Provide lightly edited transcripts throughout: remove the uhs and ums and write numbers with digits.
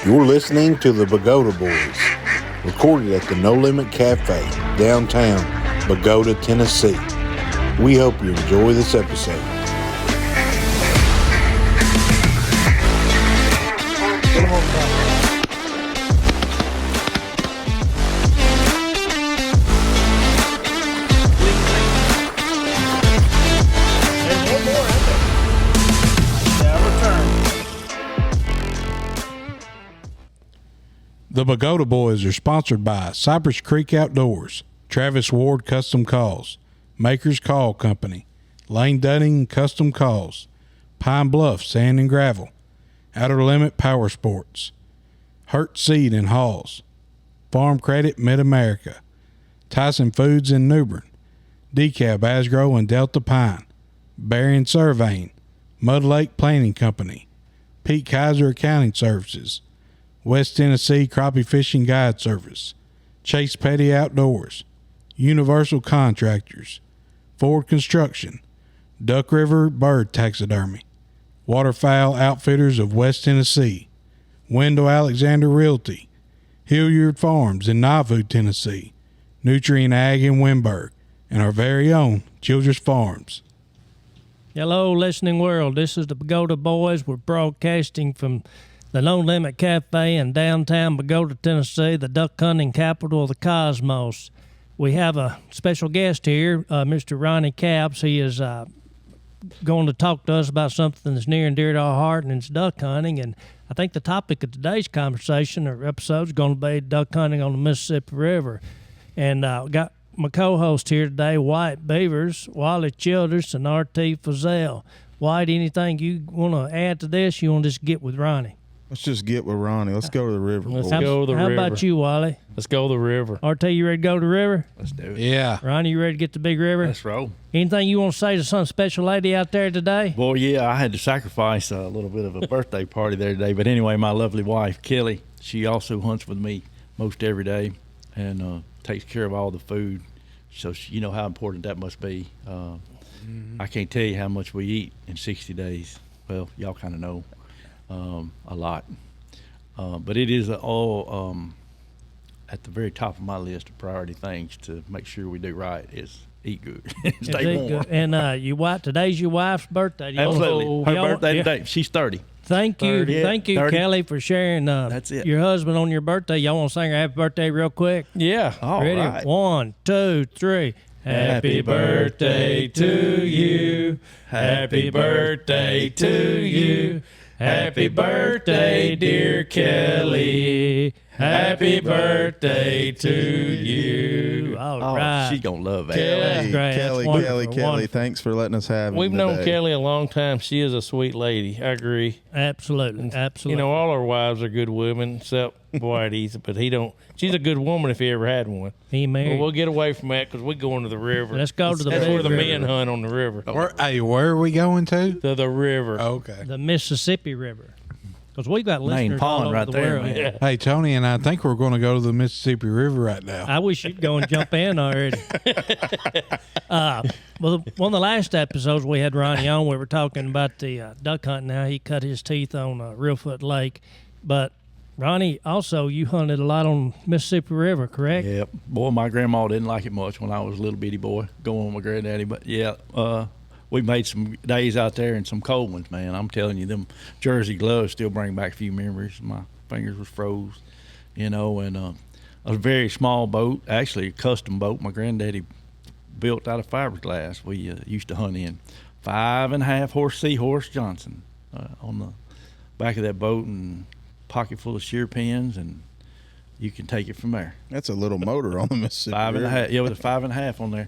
You're listening to the Pagoda Boys, recorded at the No Limit Cafe, downtown Pagoda, Tennessee. We hope you enjoy this episode. The Pagoda Boys are sponsored by Cypress Creek Outdoors, Travis Ward Custom Calls, Maker's Call Company, Lane Dunning Custom Calls, Pine Bluff Sand and Gravel, Outer Limit Power Sports, Hurt Seed and Halls, Farm Credit Mid-America, Tyson Foods in New Bern, Decab Asgrow and Delta Pine, Berrien Surveying, Mud Lake Planning Company, Pete Kaiser Accounting Services, West Tennessee Crappie Fishing Guide Service, Chase Petty Outdoors, Universal Contractors, Ford Construction, Duck River Bird Taxidermy, Waterfowl Outfitters of West Tennessee, Wendell Alexander Realty, Hilliard Farms in Nauvoo, Tennessee, Nutrient Ag in Wimberg, and our very own Childress Farms. Hello, listening world. This is the Pagoda Boys. We're broadcasting from the No Limit Cafe in downtown Pagoda, Tennessee, the duck hunting capital of the cosmos. We have a special guest here, Mr. Ronnie Capps. He is going to talk to us about something that's near and dear to our heart, and it's duck hunting. And I think the topic of today's conversation or episode is going to be duck hunting on the Mississippi River. And got my co-host here today, White Beavers, Wally Childress, and R.T. Fazell. White, anything you want to add to this? You want to just get with Ronnie? Let's just get with Ronnie. Let's go to the river. Let's go to the river. How about you, Wally? Let's go to the river. RT, you ready to go to the river? Let's do it. Yeah. Ronnie, you ready to get to the big river? Let's roll. Anything you want to say to some special lady out there today? Boy, yeah, I had to sacrifice a little bit of a birthday party there today. But anyway, my lovely wife, Kelly, she also hunts with me most every day and takes care of all the food. So you know how important that must be. I can't tell you how much we eat in 60 days. Well, y'all kind of know a lot. But it is all at the very top of my list of priority things to make sure we do right is eat good, stay warm. Good. And today's your wife's birthday. Absolutely. Her birthday today. She's 30. Thank you. 30. Thank you, 30. Kelly, for sharing That's it. Your husband on your birthday. Y'all want to sing her happy birthday real quick? Yeah. All Ready? right. 1, 2, 3. Happy birthday to you. Happy birthday to you. Happy birthday, dear Kelly. Happy birthday to you. All right. She's going to love that. That's great. Kelly, That's wonderful. Kelly, thanks for letting us have him We've known today. Kelly a long time. She is a sweet lady. I agree. Absolutely. Absolutely. You know, all our wives are good women, except Whitey's, but he don't. She's a good woman if he ever had one. He married. Well, we'll get away from that because we're going to the river. Let's go to the That's where the river. men hunt on the river. Where are we going to? To the river. Okay. The Mississippi River. Because we've got Main listeners all pond over right the there, world. man. Yeah. Hey, Tony and I think we're going to go to the Mississippi River right now. I wish you'd go and jump in already. Well, one of the last episodes we had Ronnie on, we were talking about the duck hunting, how he cut his teeth on Reelfoot Lake. But, Ronnie, also, you hunted a lot on Mississippi River, correct? Yep. Boy, my grandma didn't like it much when I was a little bitty boy going with my granddaddy. But, yeah, we made some days out there and some cold ones, man. I'm telling you, them jersey gloves still bring back a few memories. My fingers was froze, you know, and a very small boat, actually a custom boat my granddaddy built out of fiberglass we used to hunt in. 5.5 horse Seahorse Johnson on the back of that boat and pocket full of shear pins, and you can take it from there. That's a little motor on the Mississippi River. 5.5, yeah, with a 5.5 on there.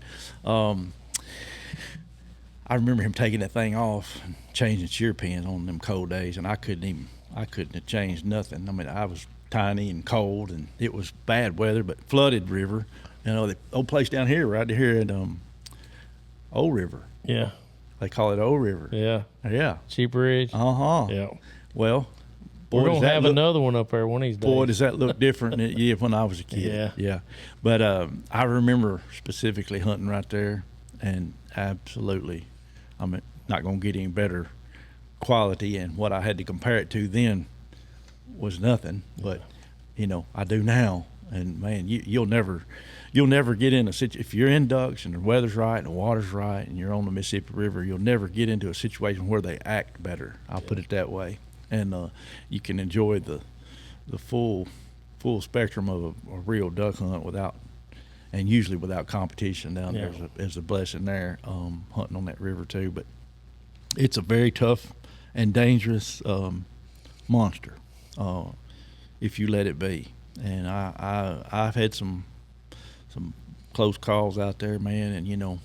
I remember him taking that thing off and changing shear pins on them cold days, and I couldn't have changed nothing. I mean, I was tiny and cold, and it was bad weather, but flooded river. You know, the old place down here, right here at Old River. Yeah. They call it Old River. Yeah. Yeah. Cheap Ridge. Uh-huh. Yeah. Well, boy, We're going does to that have look, another one up there one of these days. boy, does that look different than it did when I was a kid. Yeah. Yeah. But I remember specifically hunting right there, and absolutely, I'm not going to get any better quality, and what I had to compare it to then was nothing, but I do now. And man, you'll never get in a situation if you're in ducks and the weather's right and the water's right and you're on the Mississippi River. You'll never get into a situation where they act better. I'll put it that way, and you can enjoy the full spectrum of a real duck hunt usually without competition down there. There's a blessing there, hunting on that river too. But it's a very tough and dangerous monster if you let it be. And I've had some close calls out there, man. And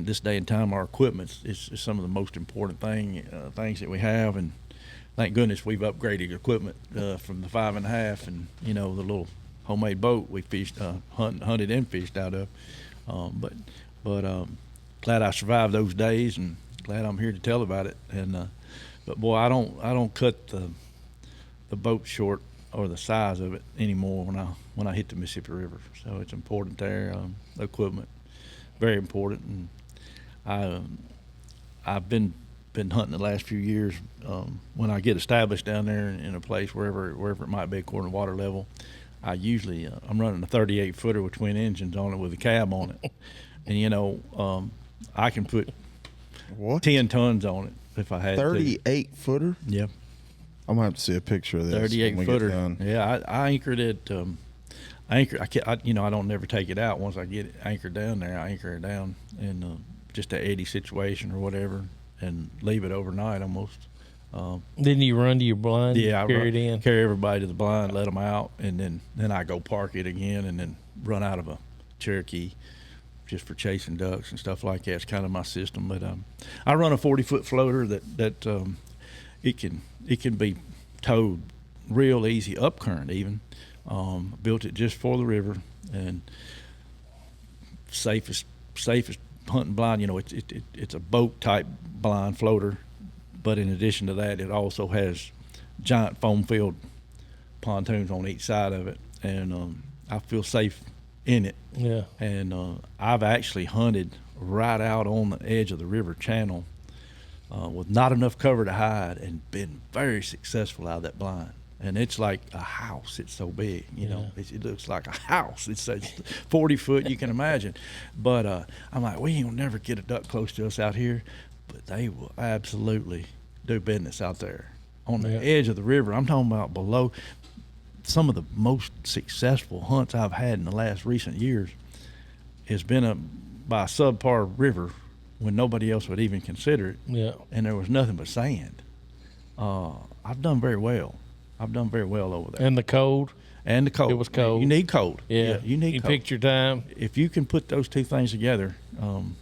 this day and time, our equipment is some of the most important things that we have. And thank goodness we've upgraded equipment from the 5.5 and the little homemade boat we fished, hunted and fished out of. But glad I survived those days, and glad I'm here to tell about it. And but boy, I don't cut the boat short or the size of it anymore when I hit the Mississippi River. So it's important there. Equipment, very important. And I've been hunting the last few years. When I get established down there in a place wherever it might be according to water level, I usually I'm running a 38 footer with twin engines on it with a cab on it, and I can put 10 tons on it if I had 38 footer. Yep. I'm gonna have to see a picture of this. 38 footer. Yeah, I anchored it. I don't never take it out. Once I get it anchored down there, I anchor it down in just an eddy situation or whatever, and leave it overnight almost. Then you run to your blind. Yeah, I carry it in. Carry everybody to the blind, let them out, and then I go park it again, and then run out of a Cherokee just for chasing ducks and stuff like that. It's kind of my system. But I run a 40-foot floater that it can be towed real easy up current even. Built it just for the river, and safest hunting blind. It's a boat type blind floater, but in addition to that, it also has giant foam filled pontoons on each side of it, and I feel safe in it. Yeah. And I've actually hunted right out on the edge of the river channel with not enough cover to hide, and been very successful out of that blind. And it's like a house. It's so big, it looks like a house. It's 40 foot, you can imagine. But I'm like, we ain't gonna never get a duck close to us out here, but they will absolutely do business out there on the edge of the river. I'm talking about below. Some of the most successful hunts I've had in the last recent years has been by a subpar river when nobody else would even consider it. Yeah. And there was nothing but sand. I've done very well. Over there. And the cold. And the cold. It was cold. You need cold. Yeah. You need you cold. picked your time. If you can put those two things together and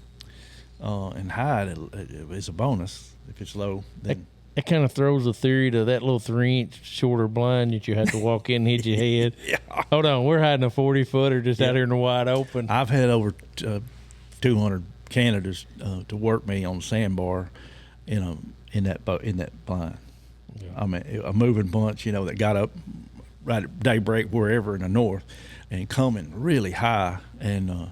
hide, it's a bonus. If it's low, then It kind of throws a theory to that little 3-inch shorter blind that you had to walk in and hit your head. Yeah. Hold on, we're hiding a 40-footer just out here in the wide open. I've had over 200 Canadas to work me on the sandbar in that blind. Yeah. I mean, a moving bunch, that got up right at daybreak wherever in the north, and coming really high, and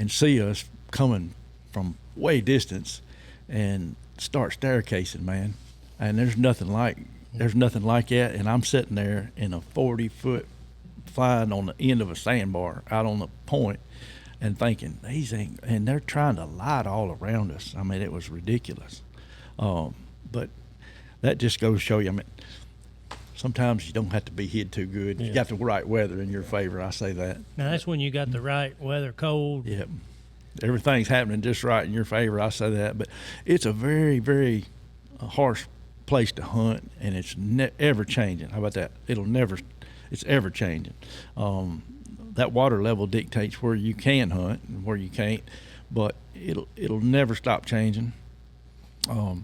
see us coming from way distance, and start staircasing, man. And there's nothing like that. And I'm sitting there in a 40-foot flying on the end of a sandbar out on the point, and thinking and they're trying to light all around us. I mean, it was ridiculous. But that just goes to show you. I mean, sometimes you don't have to be hid too good. You got the right weather in your favor. I say that. Now that's when you got the right weather, cold. Yep. Everything's happening just right in your favor. I say that. But it's a very, very harsh place to hunt, and it's ever changing. How about that? It's ever changing. That water level dictates where you can hunt and where you can't, but it'll never stop changing. And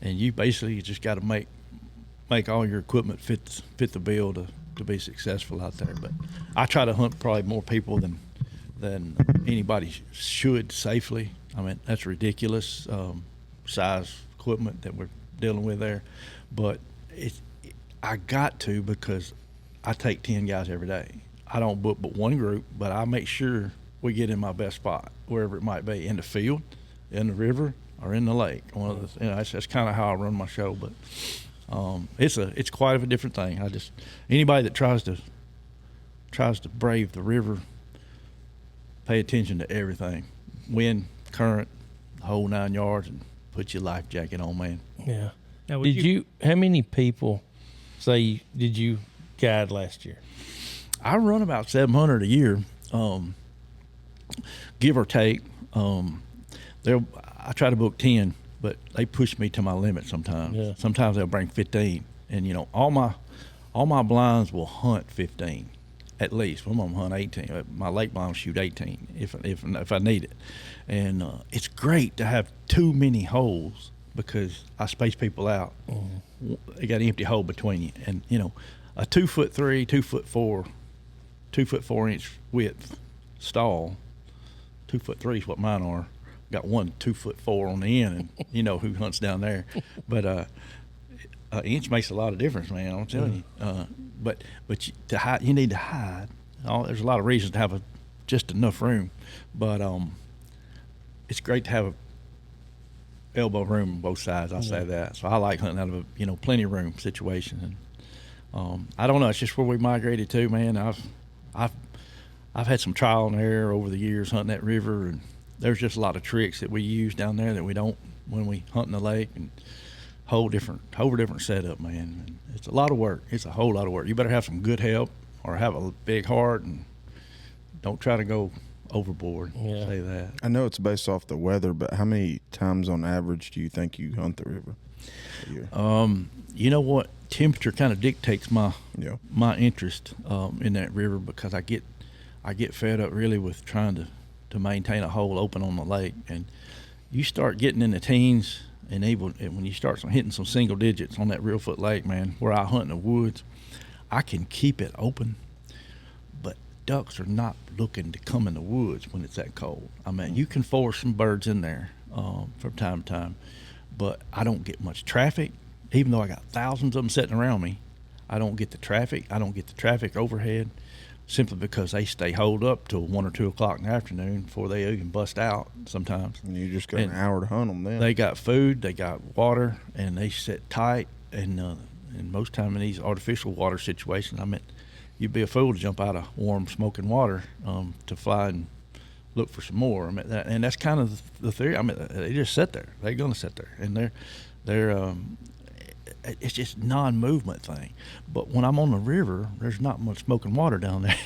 you basically just got to make all your equipment fit the bill to be successful out there. But I try to hunt probably more people than anybody should safely. I mean, that's ridiculous size equipment that we're dealing with there, but I got to, because I take 10 guys every day. I don't book but one group, but I make sure we get in my best spot, wherever it might be, in the field, in the river, or in the lake. That's kind of how I run my show. But It's quite of a different thing. Anybody that tries to brave the river, pay attention to everything, wind, current, the whole 9 yards, and put your life jacket on, man. Yeah. Now, How many people did you guide last year? I run about 700 a year, give or take. I try to book 10, but they push me to my limit sometimes. Yeah. Sometimes they'll bring 15, and all my blinds will hunt 15, at least. Some of them hunt 18. My lake blinds shoot 18 if I need it, and it's great to have too many holes because I space people out. Mm-hmm. You got an empty hole between you, and a 2'3", 2'4", 2'4" width stall. 2'3" is what mine are. Got one 2'4" on the end, and you know who hunts down there. But an inch makes a lot of difference, man. I'm telling you. But to hide, you need to hide. There's a lot of reasons to have just enough room, but it's great to have a elbow room on both sides. I say that. So I like hunting out of a plenty of room situation. And I don't know. It's just where we migrated to, man. I've had some trial and error over the years hunting that river, and there's just a lot of tricks that we use down there that we don't when we hunt in the lake, and whole different setup, man. And it's a lot of work. It's a whole lot of work. You better have some good help or have a big heart, and don't try to go overboard. Yeah. Say that. I know it's based off the weather, but how many times on average do you think you hunt the river a year? You know what? Temperature kind of dictates my interest in that river, because I get fed up really with trying to maintain a hole open on the lake, and you start getting in the teens and when you start hitting some single digits on that real foot lake, man, where I hunt in the woods, I can keep it open, but ducks are not looking to come in the woods when it's that cold. I mean, you can force some birds in there from time to time, but I don't get much traffic. Even though I got thousands of them sitting around me, I don't get the traffic. I don't get the traffic overhead, simply because they stay holed up till 1 or 2 o'clock in the afternoon before they even bust out sometimes. And you just got an hour to hunt them then. They got food, they got water, and they sit tight. And most time in these artificial water situations, I mean, you'd be a fool to jump out of warm, smoking water to fly and look for some more. I mean, and that's kind of the theory. I mean, they just sit there. They're going to sit there, and they're it's just non-movement thing. But when I'm on the river, there's not much smoking water down there.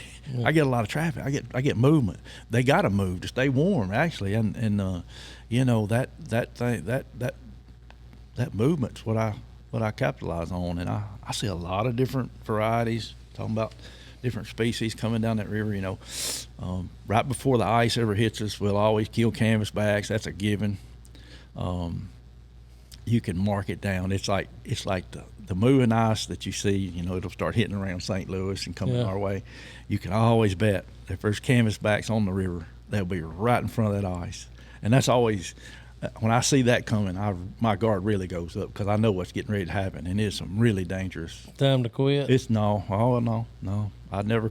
I get a lot of traffic. I get movement. They got to move to stay warm, actually, and that movement's what I capitalize on, and I see a lot of different varieties. Talking about different species coming down that river. Right before the ice ever hits us, we'll always kill canvasbacks. That's a given. You can mark it down. It's like the moving ice that you see. It'll start hitting around St. Louis and coming our way. You can always bet if there's canvasbacks on the river, they'll be right in front of that ice. And that's always, when I see that coming, my guard really goes up, because I know what's getting ready to happen, and it's some really dangerous. Time to quit? No. I never.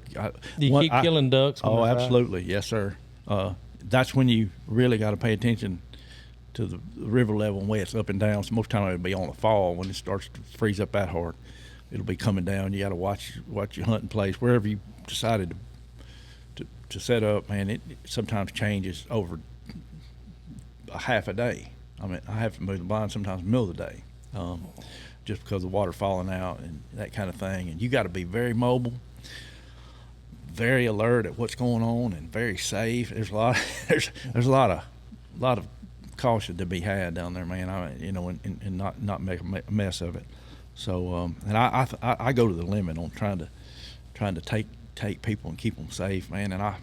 You keep killing ducks? Oh, absolutely. Yes, sir. That's when you really got to pay attention to the river level and way it's up and down. So most time it'll be on the fall when it starts to freeze up that hard. It'll be coming down. You got to watch your hunting place wherever you decided to set up. Man, it sometimes changes over a half a day. I mean, I have to move the blind sometimes in the middle of the day, just because of the water falling out and that kind of thing. And you got to be very mobile, very alert at what's going on, and very safe. There's a lot of caution to be had down there, man. And not make a mess of it. So, and I go to the limit on trying to take people and keep them safe, man. And I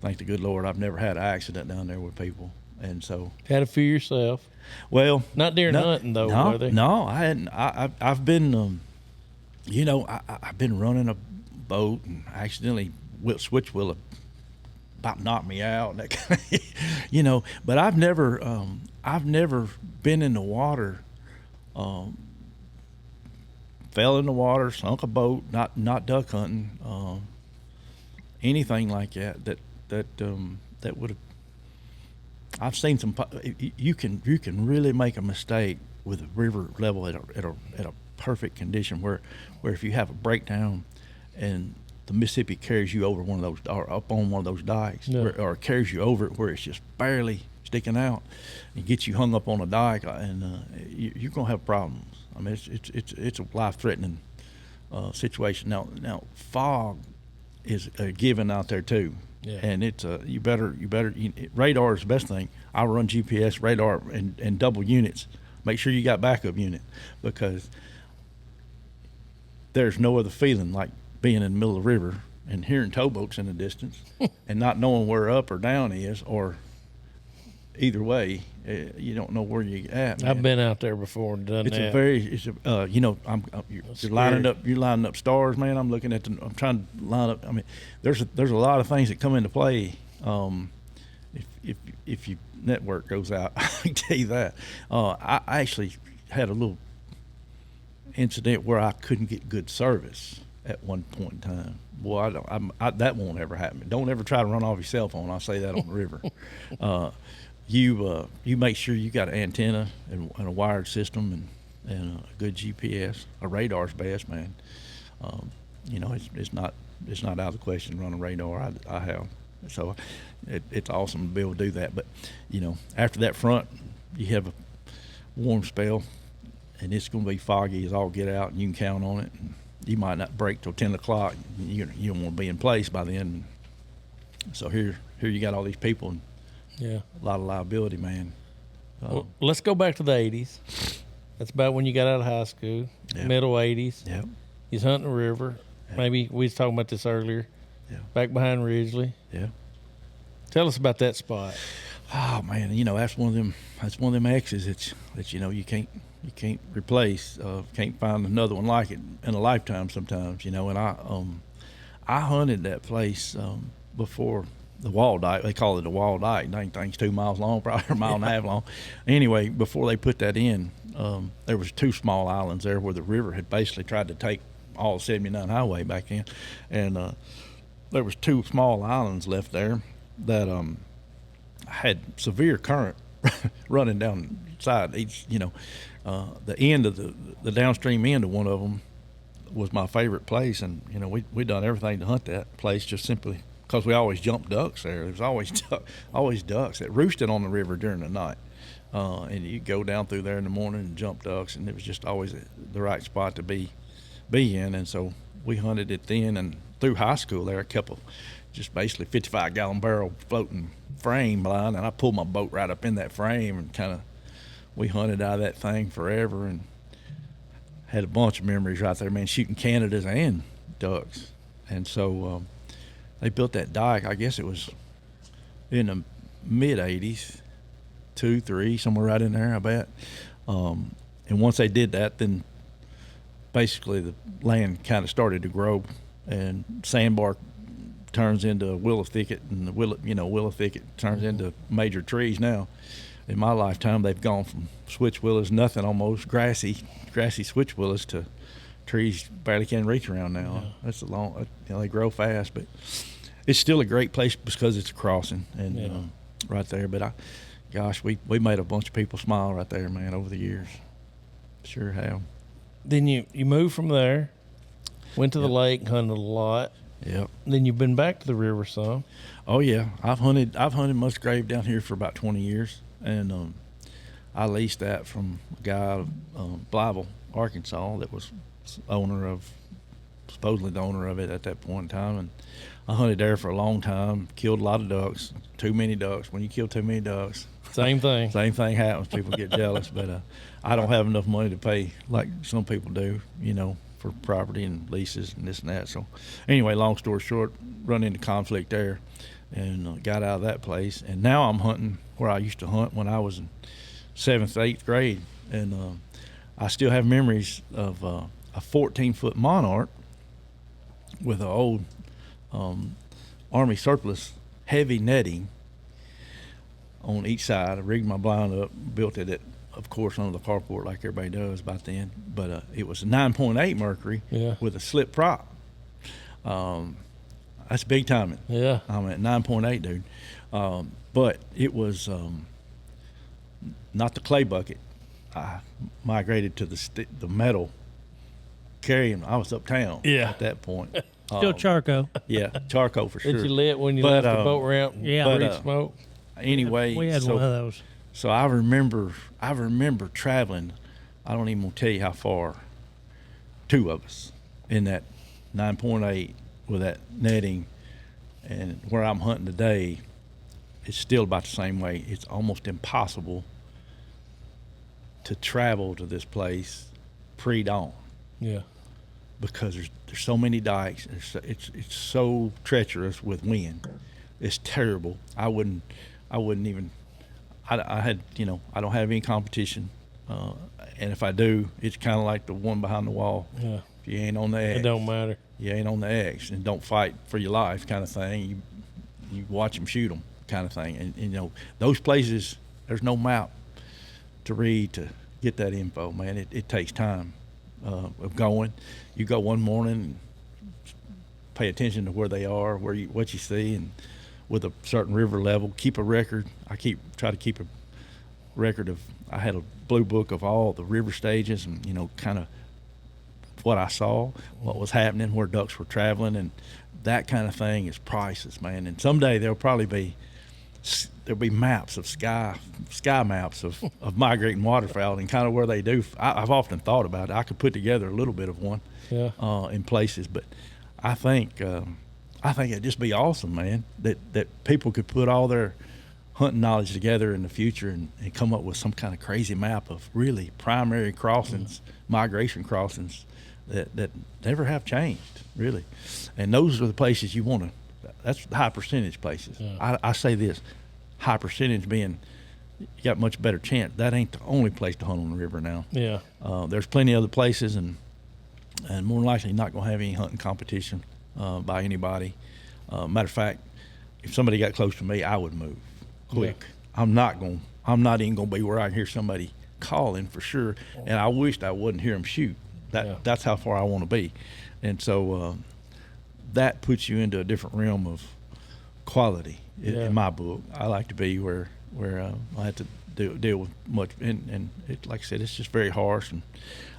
thank the good Lord I've never had an accident down there with people. And so had a few yourself. Well, not during hunting though, were they? No, I hadn't. I've been, I've been running a boat and accidentally switch wheel about knocked me out. And that kind of, but I've never been in the water, fell in the water, sunk a boat, not duck hunting, anything like that would have. I've seen some. You can really make a mistake with the river level at a perfect condition where if you have a breakdown and the Mississippi carries you over one of those or up on one of those dikes or carries you over it where it's just barely sticking out and gets you hung up on a dike, and you're gonna have problems. I mean, it's a life-threatening situation. Now fog is a given out there too. Yeah. And it's radar is the best thing. I run GPS, radar, and double units. Make sure you got backup unit, because there's no other feeling like being in the middle of the river and hearing towboats in the distance and not knowing where up or down is, or either way, you don't know where you're at, man. I've been out there before and done that. You're lining up stars, man. I'm trying to line up. I mean, there's a lot of things that come into play. If your network goes out, I can tell you that. I actually had a little incident where I couldn't get good service at one point in time. Boy, that won't ever happen. Don't ever try to run off your cell phone. I'll say that on the river. You make sure you got an antenna and a wired system and a good GPS. A radar's best, man. It's not out of the question to run a radar. I have, so it's awesome to be able to do that. But after that front, you have a warm spell, and it's going to be foggy as all get out, and you can count on it. And you might not break till 10 o'clock. You don't want to be in place by then. So here you got all these people. And yeah, a lot of liability, man. Well, let's go back to the 80s. That's about when you got out of high school, middle 80s. Yeah. You was hunting the river. Yep. Maybe we was talking about this earlier. Yeah. Back behind Ridgely. Yeah. Tell us about that spot. Oh man, that's one of them. That's one of them X's that you can't replace. Can't find another one like it in a lifetime sometimes. And I hunted that place before the wall dike. They call it the wall dike. Dang thing's 2 miles long, probably a mile and a half long. Anyway, before they put that in, there was 2 small islands there where the river had basically tried to take all 79 highway back in, and there was 2 small islands left there that had severe current running down side each. The end of the downstream end of one of them was my favorite place, and we done everything to hunt that place just simply because we always jumped ducks there. There was always ducks that roosted on the river during the night, and you go down through there in the morning and jump ducks, and it was just always the right spot to be in. And so we hunted it then, and through high school there, I kept just basically 55-gallon barrel floating frame blind, and I pulled my boat right up in that frame, and we hunted out of that thing forever, and had a bunch of memories right there, man, shooting Canadas and ducks. And so they built that dike, I guess it was in the mid-'80s, 2, 3, somewhere right in there, I bet. And once they did that, then basically the land kind of started to grow, and sandbar turns into willow thicket, and the willow thicket turns into major trees now. In my lifetime, they've gone from switch willows, nothing almost, grassy switch willows, to trees barely can reach around now. Yeah. That's a long, they grow fast, but it's still a great place because it's a crossing and right there. But we made a bunch of people smile right there, man, over the years. Sure have. Then you moved from there, went to the lake, hunted a lot. Yep. Then you've been back to the river some. Oh yeah, I've hunted Musgrave down here for about 20 years, and I leased that from a guy out of Blytheville, Arkansas, that was supposedly the owner of it at that point in time. And I hunted there for a long time, killed a lot of ducks, too many ducks. When you kill too many ducks, same thing happens. People get jealous, but I don't have enough money to pay like some people do, for property and leases and this and that. So anyway, long story short, run into conflict there, and got out of that place. And now I'm hunting where I used to hunt when I was in 7th, 8th grade. And I still have memories of a 14-foot monarch with an old Army surplus heavy netting on each side. I rigged my blind up, built it of course, under the carport like everybody does about then. But it was a 9.8 Mercury with a slip prop. That's big timing. Yeah. I'm at 9.8, dude. But it was not the clay bucket. I migrated to the metal carrying. I was uptown Yeah. at that point. Still charcoal. Yeah, charcoal for sure. Did you lit when you But, left the boat ramp? Yeah. but, Breathe smoke. Anyway, We had so, one of those. So I remember traveling. I don't even want to tell you how far. 2 of us in that 9.8 with that netting, and where I'm hunting today, it's still about the same way. It's almost impossible to travel to this place pre-dawn Yeah. because there's so many dikes. It's so treacherous with wind. It's terrible. I wouldn't even. I had, I don't have any competition, and if I do, it's kind of like the one behind the wall. Yeah. If you ain't on the X, It don't matter. you ain't on the X, and don't fight for your life, kind of thing. You watch them shoot them, kind of thing. And those places, there's no map to read to get that info, man. It takes time of going. You go one morning and pay attention to where they are, what you see, and with a certain river level, keep a record. I try to keep a record of. I had a blue book of all the river stages and kind of what I saw, what was happening, where ducks were traveling, and that kind of thing is priceless, man. And someday there'll be maps of sky maps of migrating waterfowl and kind of where they do. I've often thought about it. I could put together a little bit of one in places, but I think it'd just be awesome, man, that people could put all their hunting knowledge together in the future and come up with some kind of crazy map of really primary crossings, migration crossings that never have changed, really. And those are the places you want to. That's the high percentage places. Yeah. I say this, high percentage being you got much better chance. That ain't the only place to hunt on the river now. Yeah. There's plenty of other places, and more than likely not going to have any hunting competition by anybody. Matter of fact, if somebody got close to me, I would move quick. Yeah. I'm not even going to be where I can hear somebody calling for sure. And I wished I wouldn't hear them shoot. That's how far I want to be. And so that puts you into a different realm of quality in my book. I like to be where I have to deal with much, and it, like I said, it's just very harsh. And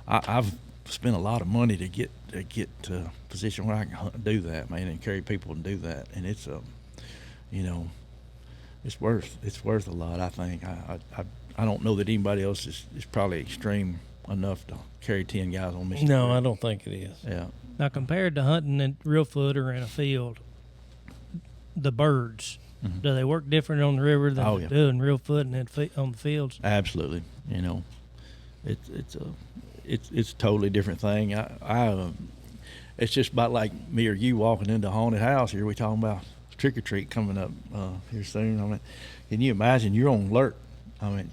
I've spent a lot of money to get to a position where I can do that, man, and carry people and do that. And it's it's worth a lot. I think I don't know that anybody else is probably extreme enough to carry 10 guys on Mississippi. No, I don't think it is. Yeah. Now, compared to hunting in real foot or in a field, the birds, do they work different on the river than they do in real foot and on the fields? Absolutely. It's a totally different thing. It's just about like me or you walking into a haunted house here. We talking about trick or treat coming up here soon. I mean, can you imagine? You're on alert. I mean,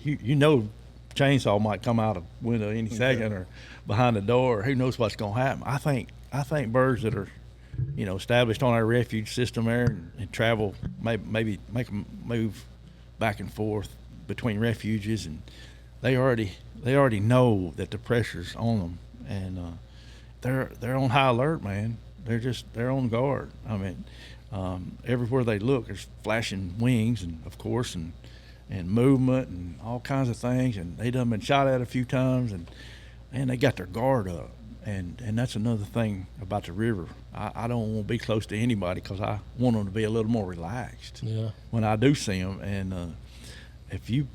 chainsaw might come out of window any second or behind the door. Or who knows what's going to happen? I think birds that are, established on our refuge system there and travel, maybe make them move back and forth between refuges, and they already know that the pressure's on them, and they're on high alert, man. They're on guard. I mean, everywhere they look, there's flashing wings, and of course, and movement and all kinds of things, and they done been shot at a few times, and they got their guard up, and that's another thing about the river. I don't want to be close to anybody because I want them to be a little more relaxed when I do see them. And if you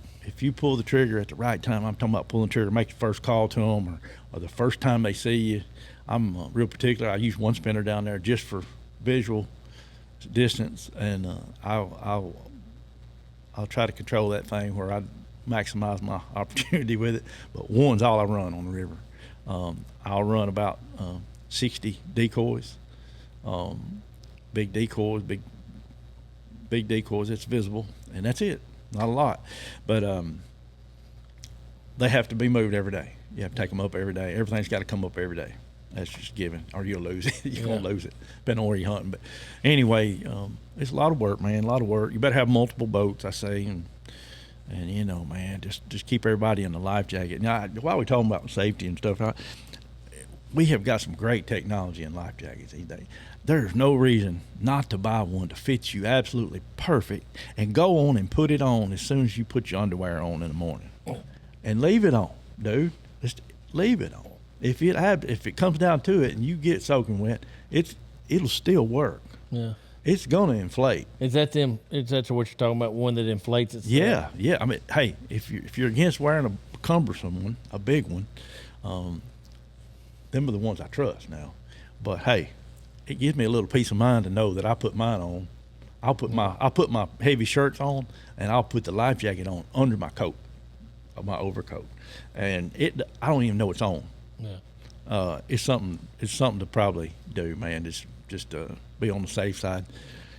pull the trigger at the right time, I'm talking about pulling the trigger, make the first call to them, or the first time they see you. I'm real particular. I use one spinner down there just for visual distance, and I'll try to control that thing where I maximize my opportunity with it. But one's all I run on the river. I'll run about 60 decoys, big decoys, big decoys that's visible, and that's it. Not a lot, but they have to be moved every day. You have to take them up every day. Everything's got to come up every day. That's just given, or you'll lose it. You're gonna lose it, depending on where you're hunting. But anyway, it's a lot of work, man. A lot of work. You better have multiple boats, I say, and man, just keep everybody in the life jacket. Now, while we're talking about safety and stuff, we have got some great technology in life jackets these days. There's no reason not to buy one to fit you absolutely perfect, and go on and put it on as soon as you put your underwear on in the morning, and leave it on. dude, just leave it on. If it comes down to it and you get soaking wet, it'll still work. Yeah. It's gonna inflate. Is that what you're talking about? One that inflates itself? Yeah. I mean, hey, if you're against wearing a cumbersome one, a big one, them are the ones I trust now. But hey, it gives me a little peace of mind to know that I put mine on. I'll put my heavy shirts on, and I'll put the life jacket on under my coat, my overcoat, and I don't even know it's on. Yeah. It's something to probably do, man. Just be on the safe side.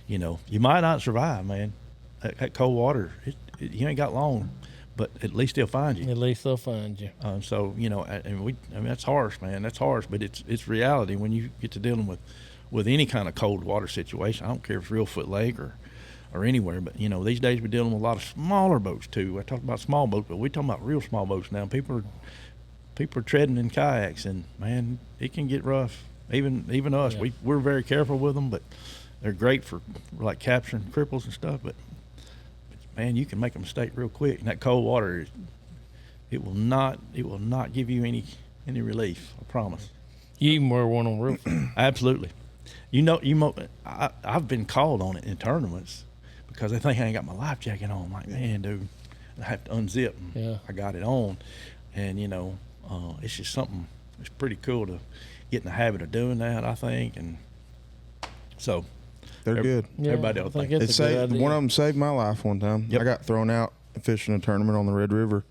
You know, you might not survive, man. That cold water, you ain't got long, but at least they'll find you. At least they'll find you. So you know, I mean that's harsh, man. That's harsh, but it's reality when you get to dealing with any kind of cold water situation. I don't care if it's Reelfoot Lake or anywhere, but you know, these days we're dealing with a lot of smaller boats too. I talked about small boats, but we're talking about real small boats now. People are treading in kayaks, and man, it can get rough. Even us, Yeah. we're very careful with them, but they're great for like capturing cripples and stuff. But man, you can make a mistake real quick, and that cold water, it will not give you any relief. I promise. You even wear one on roof. Absolutely. I've been called on it in tournaments because they think I ain't got my life jacket on. I'm like, man, dude, I have to unzip. And Yeah. I got it on, and you know, it's just something. It's pretty cool to get in the habit of doing that, I think, and so They're good. Yeah, everybody I will think think. it's It a good saved idea. one of them saved my life one time. Yep. I got thrown out fishing a tournament on the Red River,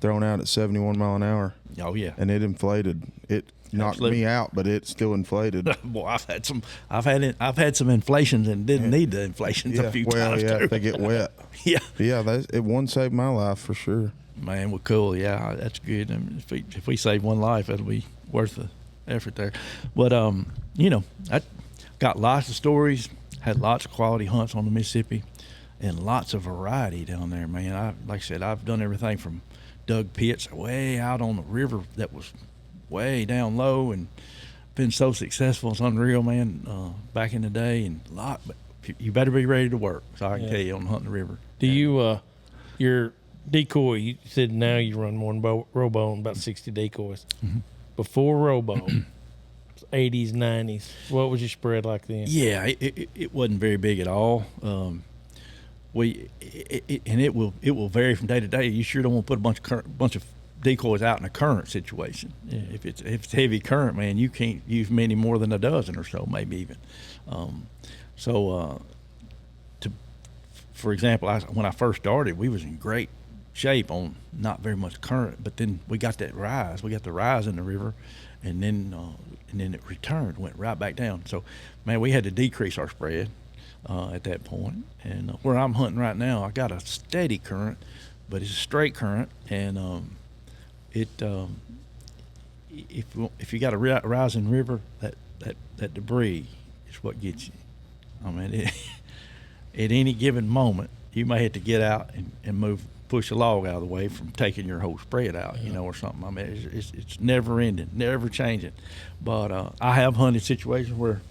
thrown out at 71 mile an hour, Oh yeah. and it inflated. It knocked Absolutely. me out, but it still inflated. Boy, I've had some inflations and didn't need the inflations a few times. yeah, too. if they get wet. Yeah. Yeah, it one saved my life for sure. Man, we're cool. Yeah, that's good. I mean, if we save one life, it'll be worth the effort there. But you know, I got lots of stories. Had lots of quality hunts on the Mississippi, and lots of variety down there, man. Like I said, I've done everything from dug pits way out on the river that was way down low, and been so successful. It's unreal, man. Back in the day, and but you better be ready to work. So I can tell you on hunting the river. Do you, your decoy, you said now you run more than Robo on about 60 decoys. Mm-hmm. Before Robo, 80s, 90s, what was your spread like then? Yeah, it wasn't very big at all. And it will vary from day to day. You sure don't want to put a bunch of decoys out in a current situation. Yeah. If it's heavy current, man, you can't use many more than a dozen or so, maybe even. For example, when I first started, we was in great shape on not very much current, but then we got that rise. We got the rise in the river, and then it returned, went right back down. So, man, we had to decrease our spread at that point. And where I'm hunting right now, I got a steady current, but it's a straight current, and if you got a rising river, that debris is what gets you. I mean, at any given moment, you may have to get out and push a log out of the way from taking your whole spread out, you know, or something. I mean, it's never ending, never changing. But I have hunted situations where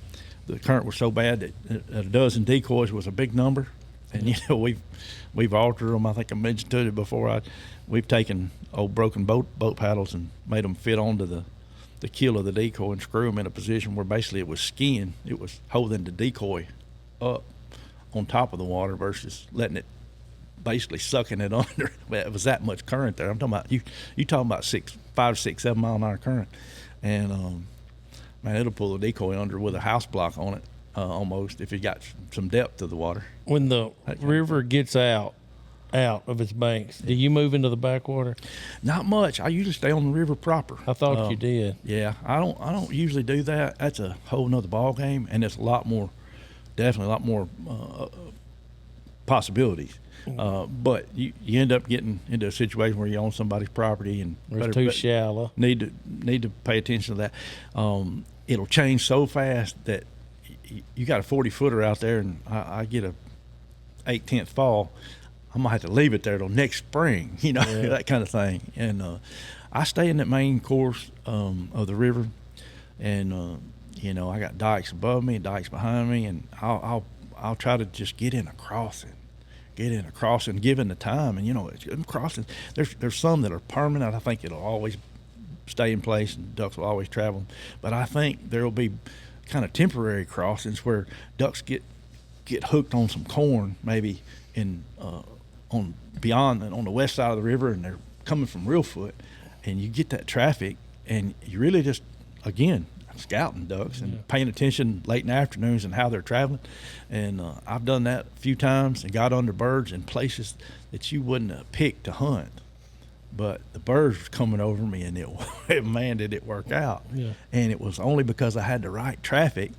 the current was so bad that a dozen decoys was a big number, and you know we've altered them. I think I mentioned to you before. We've taken old broken boat paddles and made them fit onto the keel of the decoy and screw them in a position where basically it was skiing. It was holding the decoy up on top of the water versus letting it basically sucking it under. It was that much current there. I'm talking about you talking about 5, 6, 7 mile an hour current, and man, it'll pull the decoy under with a house block on it almost if you got some depth to the water. When the river gets out of its banks, do you move into the backwater? Not much. I usually stay on the river proper. I thought you did. Yeah, I don't usually do that. That's a whole nother ball game, and it's definitely a lot more possibilities. But you end up getting into a situation where you own somebody's property and It's too shallow. Need to pay attention to that. It'll change so fast that you got a 40-footer out there, and I get a 8/10 fall. I'm gonna have to leave it there till next spring, you know, that kind of thing. And I stay in that main course of the river, and you know, I got dikes above me, dikes behind me, and I'll try to just get in across it, get in a crossing, given the time, and crossing. There's some that are permanent. I think it'll always stay in place, and ducks will always travel. But I think there will be kind of temporary crossings where ducks get hooked on some corn, maybe on the west side of the river, and they're coming from Reelfoot, and you get that traffic, and you really just again scouting ducks and paying attention late in the afternoons and how they're traveling. And I've done that a few times and got under birds in places that you wouldn't have picked to hunt. But the birds were coming over me, and man, did it work out. Yeah. And it was only because I had the right traffic.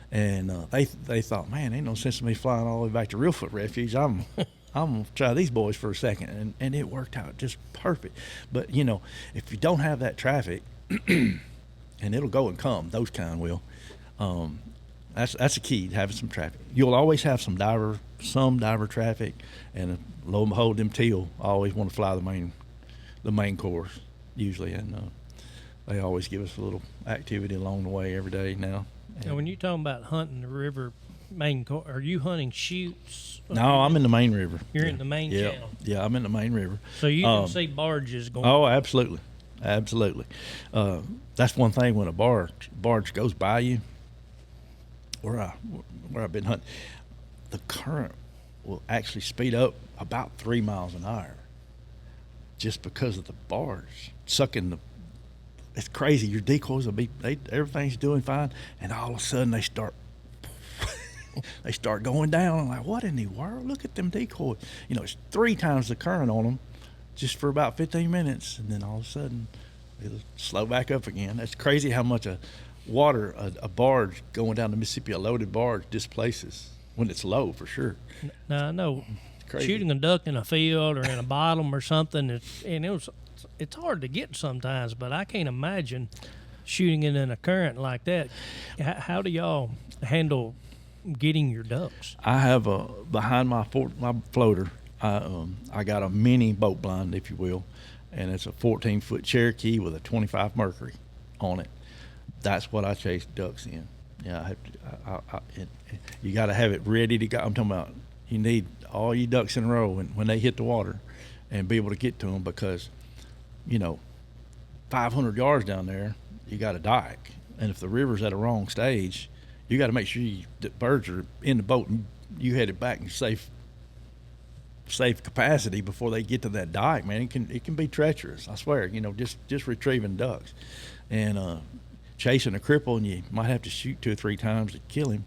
And they thought, man, ain't no sense in me flying all the way back to Reelfoot Refuge. I'm going to try these boys for a second. And it worked out just perfect. But, if you don't have that traffic, and it'll go and come, those kind will. That's a key, having some traffic. You'll always have some diver traffic, and lo and behold, them teal always want to fly the main course usually, and they always give us a little activity along the way every day now. Now, when you're talking about hunting the river are you hunting chutes? No, I'm in the main river. You're in the main channel. Yeah, I'm in the main river. So you can see barges going. Oh, absolutely. That's one thing when a barge goes by you, where I've been hunting, the current will actually speed up about 3 miles an hour just because of the barge sucking it's crazy. Your decoys will be everything's doing fine, and all of a sudden they start going down. I'm like, what in the world? Look at them decoys. It's 3 times the current on them just for about 15 minutes, and then all of a sudden it'll slow back up again. That's crazy how much a barge going down the Mississippi, a loaded barge, displaces when it's low, for sure. Now, I know Crazy. shooting a duck in a field or in a bottom or something, it's hard to get sometimes, but I can't imagine shooting it in a current like that. How do y'all handle getting your ducks? I have behind my floater, I got a mini boat blind, if you will, and it's a 14-foot Cherokee with a 25 Mercury on it. That's what I chase ducks in. Yeah, you got to have it ready to go. I'm talking about you need all your ducks in a row when they hit the water, and be able to get to them, because 500 yards down there you got a dike, and if the river's at a wrong stage, you got to make sure the birds are in the boat and you headed back in safe capacity before they get to that dike. Man, it can be treacherous, I swear. Just retrieving ducks and chasing a cripple, and you might have to shoot 2 or 3 times to kill him.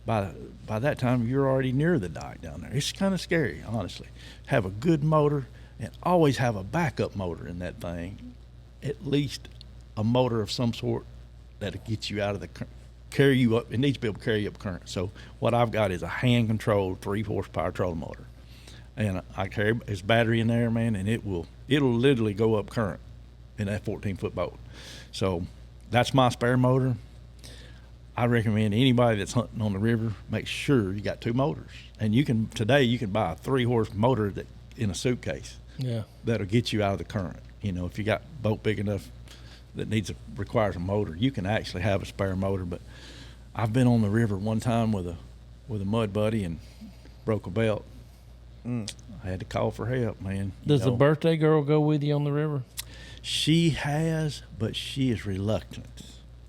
By that time you're already near the dike down there. It's kind of scary, honestly. Have a good motor, and always have a backup motor in that thing, at least a motor of some sort that'll get you out of carry you up. It needs to be able to carry you up current. So what I've got is a hand-controlled 3-horsepower trolling motor, and I carry its battery in there, man, and it'll literally go up current in that 14-foot boat. So that's my spare motor. I recommend anybody that's hunting on the river, make sure you got 2 motors. And today you can buy a 3-horse motor in a suitcase. Yeah. That'll get you out of the current. If you got a boat big enough that requires a motor, you can actually have a spare motor. But I've been on the river one time with a mud buddy and broke a belt. I had to call for help, man. Does the birthday girl go with you on the river? She has, but she is reluctant.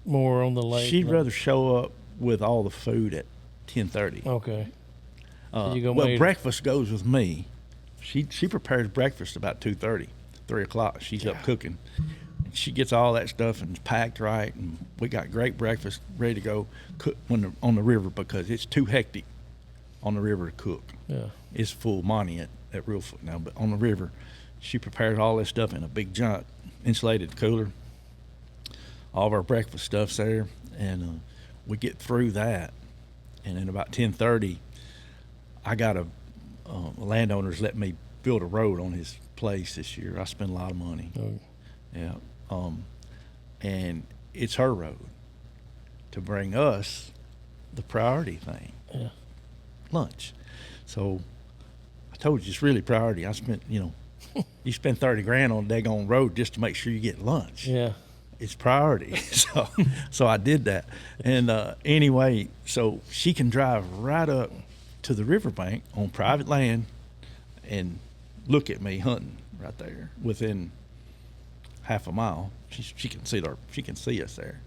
More on the lake. She'd rather show up with all the food at 10:30. Okay. Breakfast goes with me. She prepares breakfast about 2:30, 3 o'clock. She's up cooking. She gets all that stuff and packed right, and we got great breakfast ready to go cook on the river, because it's too hectic on the river to cook. Yeah. It's full money at Reelfoot now, but on the river, she prepares all this stuff in a big giant insulated cooler. All of our breakfast stuff's there, and we get through that, and then about 10:30, I got a landowner's let me build a road on his place this year. I spent a lot of money. Oh. Yeah. And it's her road to bring us the priority thing. Yeah. Lunch. So I told you it's really priority. I spent, you spend $30,000 on a daggone road just to make sure you get lunch. Yeah. It's priority. So I did that. And anyway, so she can drive right up to the riverbank on private land and look at me hunting right there within half a mile. She can see us there,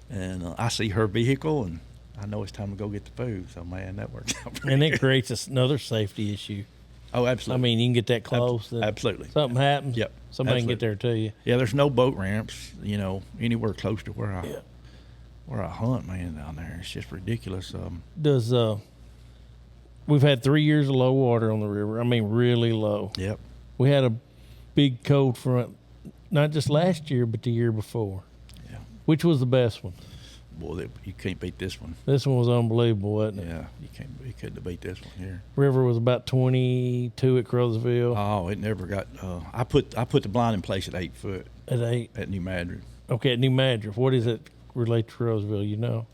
and I see her vehicle, and I know it's time to go get the food. So man, that works out pretty And it good. creates another safety issue. Oh, I absolutely. mean, you can get that close. and Absolutely. Something happens. Yep. Somebody can get there to you. Yeah, there's no boat ramps, anywhere close to where Yeah. I hunt, man, down there. It's just ridiculous. Does we've had 3 years of low water on the river. I mean, really low. Yep. We had a big cold front, not just last year, but the year before. Yeah. Which was the best one? Boy, you can't beat this one. This one was unbelievable, wasn't it? Yeah, you couldn't beat this one here. River was about 22 at Crowsville Oh, it never got. I put the blind in place at 8 foot at 8. at New Madrid. Okay, at New Madrid. What does it relate to Crowsville? You know,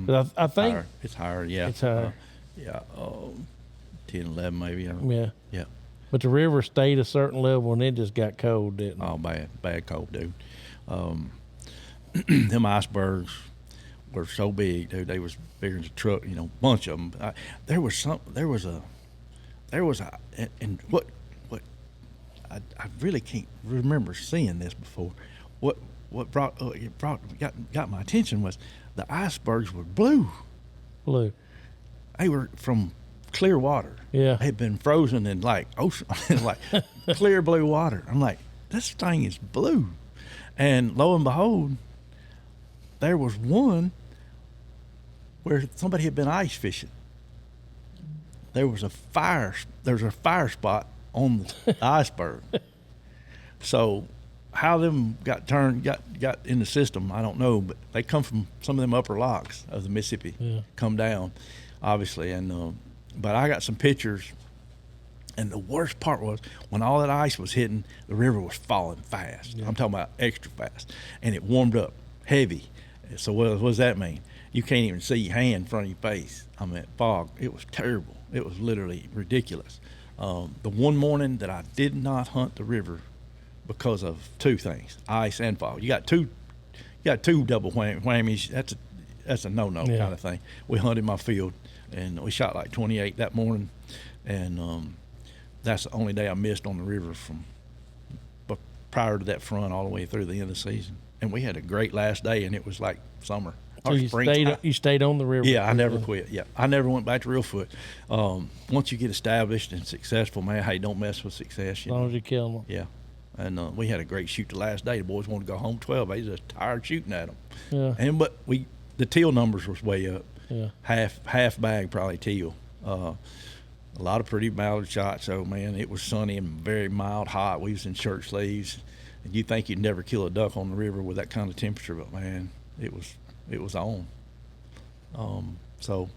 'Cause I think Higher. It's higher. Yeah, it's higher. Yeah, 10, 11 maybe. Yeah, Yeah. but the river stayed a certain level and it just got cold, didn't it? Oh, bad cold, dude. Them icebergs were so big, dude. They was bigger than a truck. Bunch of them. There was a, and what I really can't remember seeing this before. What got my attention was the icebergs were blue. Blue. They were from clear water. Yeah. They had been frozen in like ocean, like clear blue water. I'm like, this thing is blue. And lo and behold, there was one where somebody had been ice fishing. There was a fire spot on the iceberg. So how them got in the system, I don't know, but they come from some of them upper locks of the Mississippi, come down, obviously. And but I got some pictures, and the worst part was when all that ice was hitting, the river was falling fast. I'm talking about extra fast, and it warmed up heavy. So what does that mean? You can't even see your hand in front of your face. I mean, fog. It was terrible. It was literally ridiculous. The one morning that I did not hunt the river because of two things: ice and fog. You got two double whammies. That's a no kind of thing. We hunted my field, and we shot like 28 that morning, and that's the only day I missed on the river but prior to that front all the way through the end of the season. And we had a great last day, and it was like summer. So you stayed on the river. Yeah, I never quit. Yeah, I never went back to Reelfoot. Once you get established and successful, man, hey, don't mess with success. As long as you kill them. Yeah, and we had a great shoot the last day. The boys wanted to go home 12. They just tired shooting at them. Yeah. But the teal numbers was way up. Yeah. Half bag probably teal. A lot of pretty mallard shots. So man, it was sunny and very mild, hot. We was in shirt sleeves, and you think you'd never kill a duck on the river with that kind of temperature, but man, it was on. So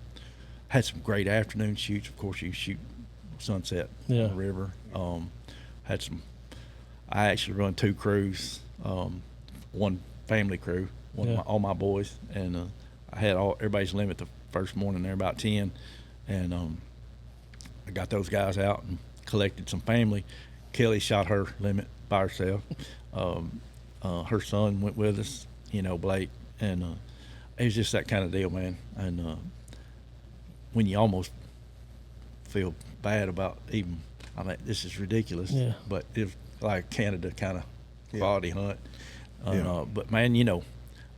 had some great afternoon shoots. Of course, you shoot sunset on the river. I actually run two crews, one family crew, all my boys, and I had everybody's limit the first morning there about 10, and I got those guys out and collected some family. Kelly shot her limit by herself. Her son went with us, Blake, and it was just that kind of deal, man. And when you almost feel bad about this is ridiculous, but it's like Canada kind of quality hunt. But man,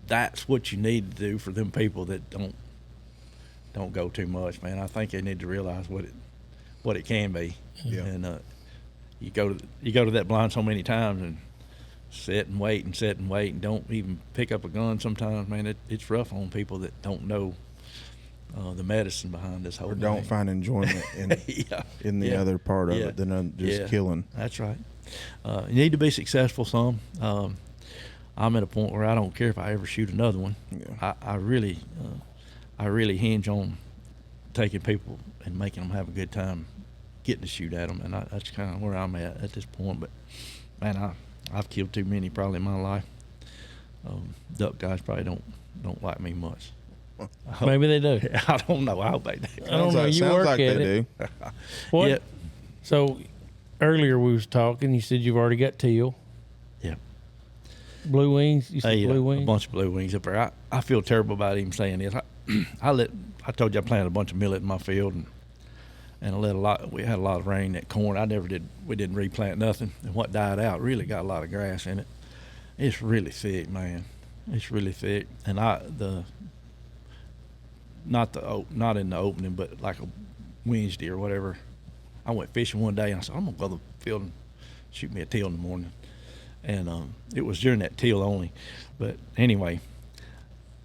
that's what you need to do for them people that don't go too much, man. I think they need to realize what it can be. Yeah. And you go to that blind so many times and sit and wait and don't even pick up a gun sometimes, man. It's rough on people that don't know the medicine behind this whole or thing. don't find enjoyment in the other part of it than just killing. That's right. You need to be successful some. I'm at a point where I don't care if I ever shoot another one. Yeah. I really hinge on taking people and making them have a good time getting to shoot at them, and that's kind of where I'm at this point. But man, I've killed too many probably in my life. Duck guys probably don't like me much. Maybe they do. I don't know. I hope they do. I don't know. You work like at they it. do. What? Yeah. So earlier we was talking. You said you've already got teal. Yeah. Blue wings. You said blue wings. A bunch of blue wings up there. I feel terrible about even saying this. I told you I planted a bunch of millet in my field, and and we had a lot of rain. That corn, we didn't replant nothing, and what died out really got a lot of grass in it. It's really thick, man. It's really thick, and not in the opening, but like a Wednesday or whatever, I went fishing one day and I said, I'm gonna go to the field and shoot me a teal in the morning, and it was during that teal only. But anyway,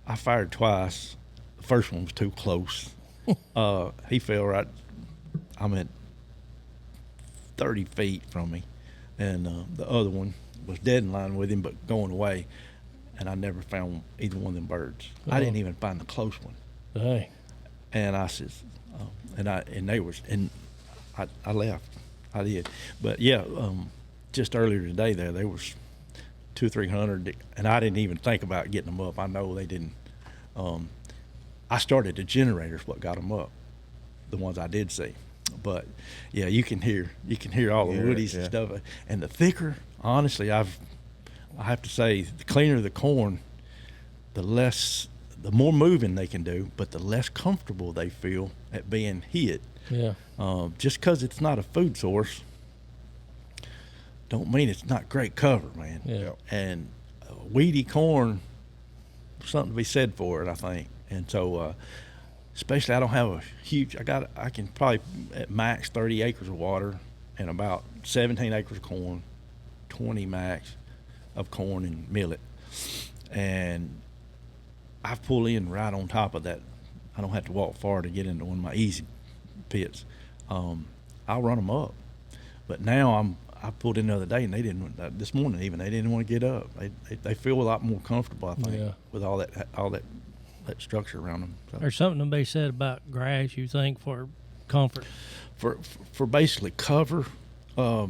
I fired twice. The first one was too close. He fell right. I'm at 30 feet from me, and the other one was dead in line with him, but going away. And I never found either one of them birds. I didn't even find the close one. Hey. And I says, I left. I did. But yeah, just earlier today there was 200-300, and I didn't even think about getting them up. I know they didn't. I started the generators, what got them up, the ones I did see. But yeah, you can hear all the woodies and stuff. And the thicker, honestly, I have to say, the cleaner the corn, the more moving they can do, but the less comfortable they feel at being hit. Yeah. Just because it's not a food source, don't mean it's not great cover, man. Yeah. And weedy corn, something to be said for it, I think. And so, especially I don't have a huge. I can probably at max 30 acres of water and about 17 acres of corn, 20 max of corn and millet, and I pull in right on top of that. I don't have to walk far to get into one of my easy pits. I'll run them up, but now I pulled in the other day and they didn't. This morning even they didn't want to get up. They feel a lot more comfortable, I think, with all that structure around them. So. There's something to be said about grass, you think, for comfort? For basically cover, a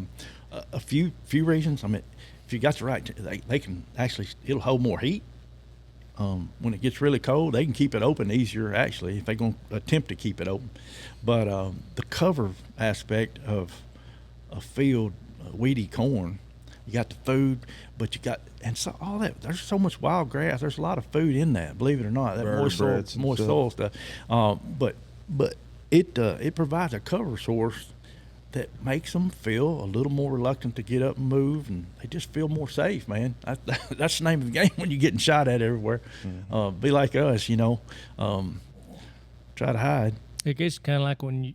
few reasons. I mean, if you got the right, they can actually, it'll hold more heat. When it gets really cold, they can keep it open easier, actually, if they're going to attempt to keep it open. But the cover aspect of a field, weedy corn, you got the food, but you got, and so all that, there's so much wild grass. There's a lot of food in that, believe it or not, that moist soil stuff. But it provides a cover source that makes them feel a little more reluctant to get up and move, and they just feel more safe, man. That's the name of the game when you're getting shot at everywhere. Mm-hmm. Be like us, try to hide. It gets kind of like when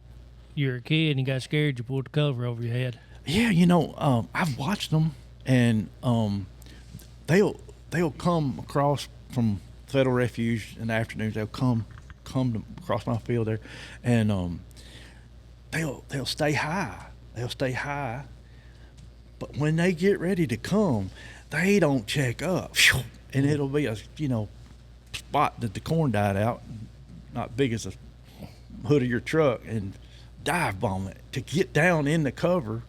you're a kid and you got scared, you pulled the cover over your head. Yeah, I've watched them, and they'll come across from Federal Refuge in the afternoons. They'll come across my field there, and they'll stay high. They'll stay high, but when they get ready to come, they don't check up, and it'll be a spot that the corn died out, not big as a hood of your truck, and dive bomb it to get down in the cover,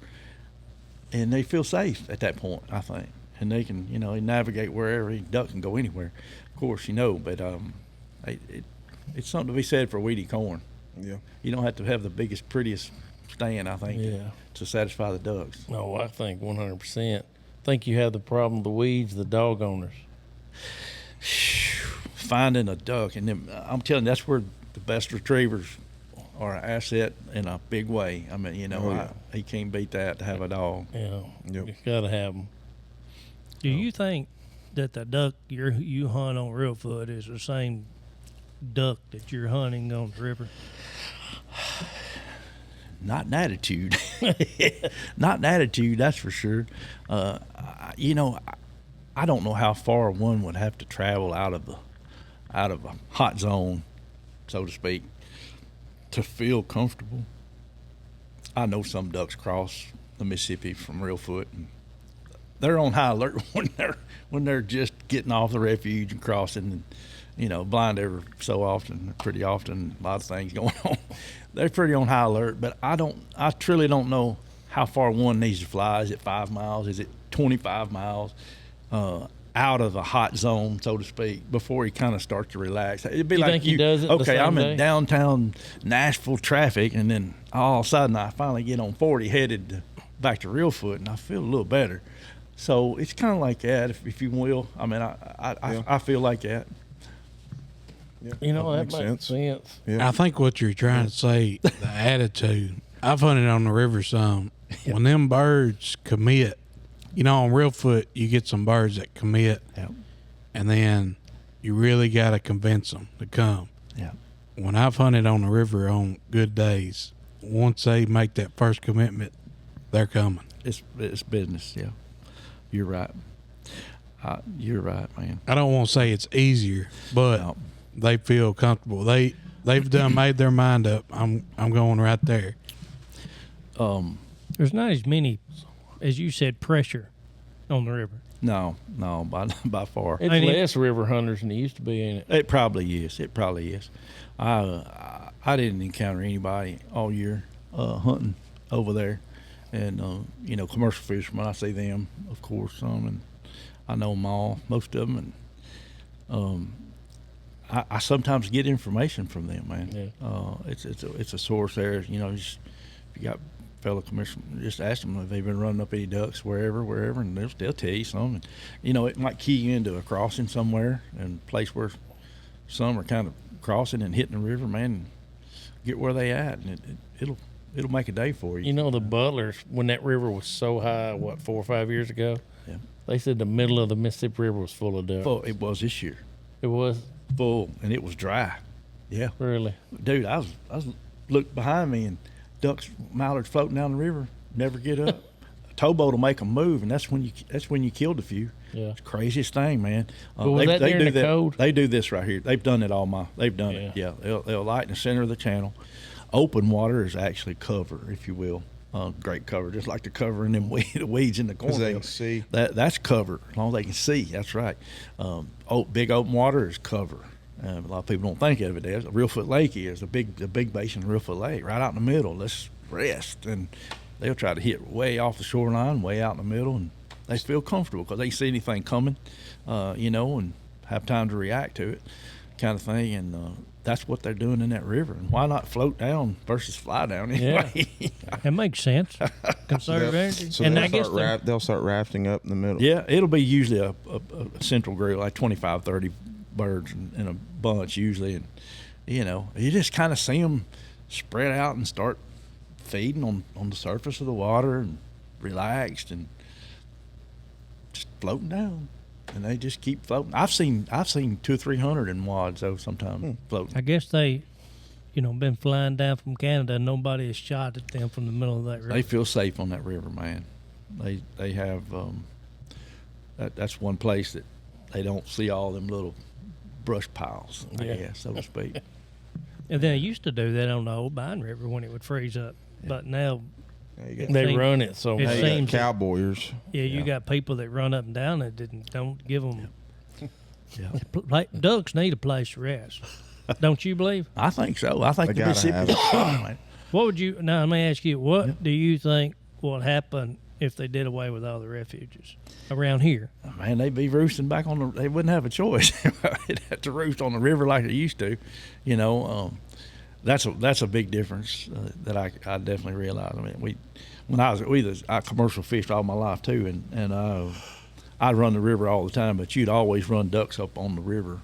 and they feel safe at that point, I think, and they can they navigate wherever. A duck can go anywhere, of course, but it's something to be said for weedy corn. Yeah. You don't have to have the biggest, prettiest stand, I think, to satisfy the ducks. No, I think 100%. I think you have the problem of the weeds, the dog owners. Finding a duck, and then I'm telling you, that's where the best retrievers are an asset in a big way. I mean, he can't beat that to have a dog. Yeah, Yep. You got to have them. Do you think that the duck you hunt on Reelfoot is the same duck that you're hunting on the river? Not in attitude. Not in attitude, that's for sure. I don't know how far one would have to travel out of a hot zone, so to speak, to feel comfortable. I know some ducks cross the Mississippi from Reelfoot, and they're on high alert when they're just getting off the refuge and crossing, and blind every so often, pretty often, a lot of things going on. They're pretty on high alert, but I truly don't know how far one needs to fly. Is it 5 miles? Is it 25 miles out of a hot zone, so to speak, before he kind of starts to relax? It'd be You like think he does it the okay, same I'm day? in downtown Nashville traffic, and then all of a sudden I finally get on 40 headed back to Reelfoot, and I feel a little better. So it's kind of like that, if you will. I mean, I feel like that. You know, that makes makes sense. Yeah. I think what you're trying to say, the attitude. I've hunted on the river some. When them birds commit, you know, on real foot, you get some birds that commit, Yeah. and then you really got to convince them to come. Yeah. When I've hunted on the river on good days, once they make that first commitment, they're coming. It's business. Yeah. You're right. You're right, man. I don't want to say it's easier, but No. they feel comfortable. They've done made their mind up. I'm going right there. There's not as many, as you said, pressure on the river. No, by far. It's Ain't it? less river hunters than it used to be, ain't it? It probably is. I didn't encounter anybody all year hunting over there, and you know, commercial fishermen. I see them, of course, some, and I know them all, most of them, and I sometimes get information from them, man. Yeah. It's a source there. You know, just, if you got fellow commissioners, just ask them if they've been running up any ducks wherever, and they'll tell you some. And, you know, it might key you into a crossing somewhere, and a place where some are kind of crossing and hitting the river, man. And get where they at, and it'll make a day for you. You know, the Butlers, when that river was so high, 4 or 5 years ago? Yeah. They said the middle of the Mississippi River was full of ducks. Well, it was this year, It was? full, and it was dry. Yeah, Really? dude, I was looked behind me, and ducks, mallards floating down the river, never get up. A towboat will make them move, and that's when you killed a few. Yeah. It's the craziest thing, man. But was that during the cold? They do this right here. They've done it They've done it. Yeah, they'll light in the center of the channel. Open water is actually cover, if you will. Great cover, just like the cover in them weeds in the corn. Because they can see. That's cover, as long as they can see. That's right. Big open water is cover. A lot of people don't think of it as. Reelfoot Lake is the big basin of Reelfoot Lake, right out in the middle. Let's rest, and they'll try to hit way off the shoreline, way out in the middle, and they feel comfortable because they see anything coming, you know, and have time to react to it, kind of thing. And that's what they're doing in that river. And why not float down versus fly down anyway? That makes sense. Conserve energy. So And they'll I guess they'll start rafting up in the middle. Yeah, it'll be usually a central group, like 25, 30 birds in a bunch usually. And, you know, you just kind of see them spread out and start feeding on the surface of the water and relaxed and just floating down. And they just keep floating. I've seen 200 or 300 in wads though sometimes floating. I guess they, been flying down from Canada and nobody has shot at them from the middle of that river. They feel safe on that river, man. They have that's one place that they don't see all them little brush piles, I guess, so to speak. And they used to do that on the old Vine River when it would freeze up. But now Yeah, you got, They seems- run it so it much. you got seems that- cowboyers. you got people that run up and down that don't give them. Yeah. Ducks need a place to rest. Don't you believe? I think so. I think They the gotta Mississippi. have Man. What would you now? Let me ask you. What do you think would happen if they did away with all the refuges around here? Man, they'd be roosting back on the. They wouldn't have a choice. They'd have to roost on the river like they used to. You know, that's a big difference that I definitely realize. I mean, I commercial fished all my life too, and I'd run the river all the time, but you'd always run ducks up on the river,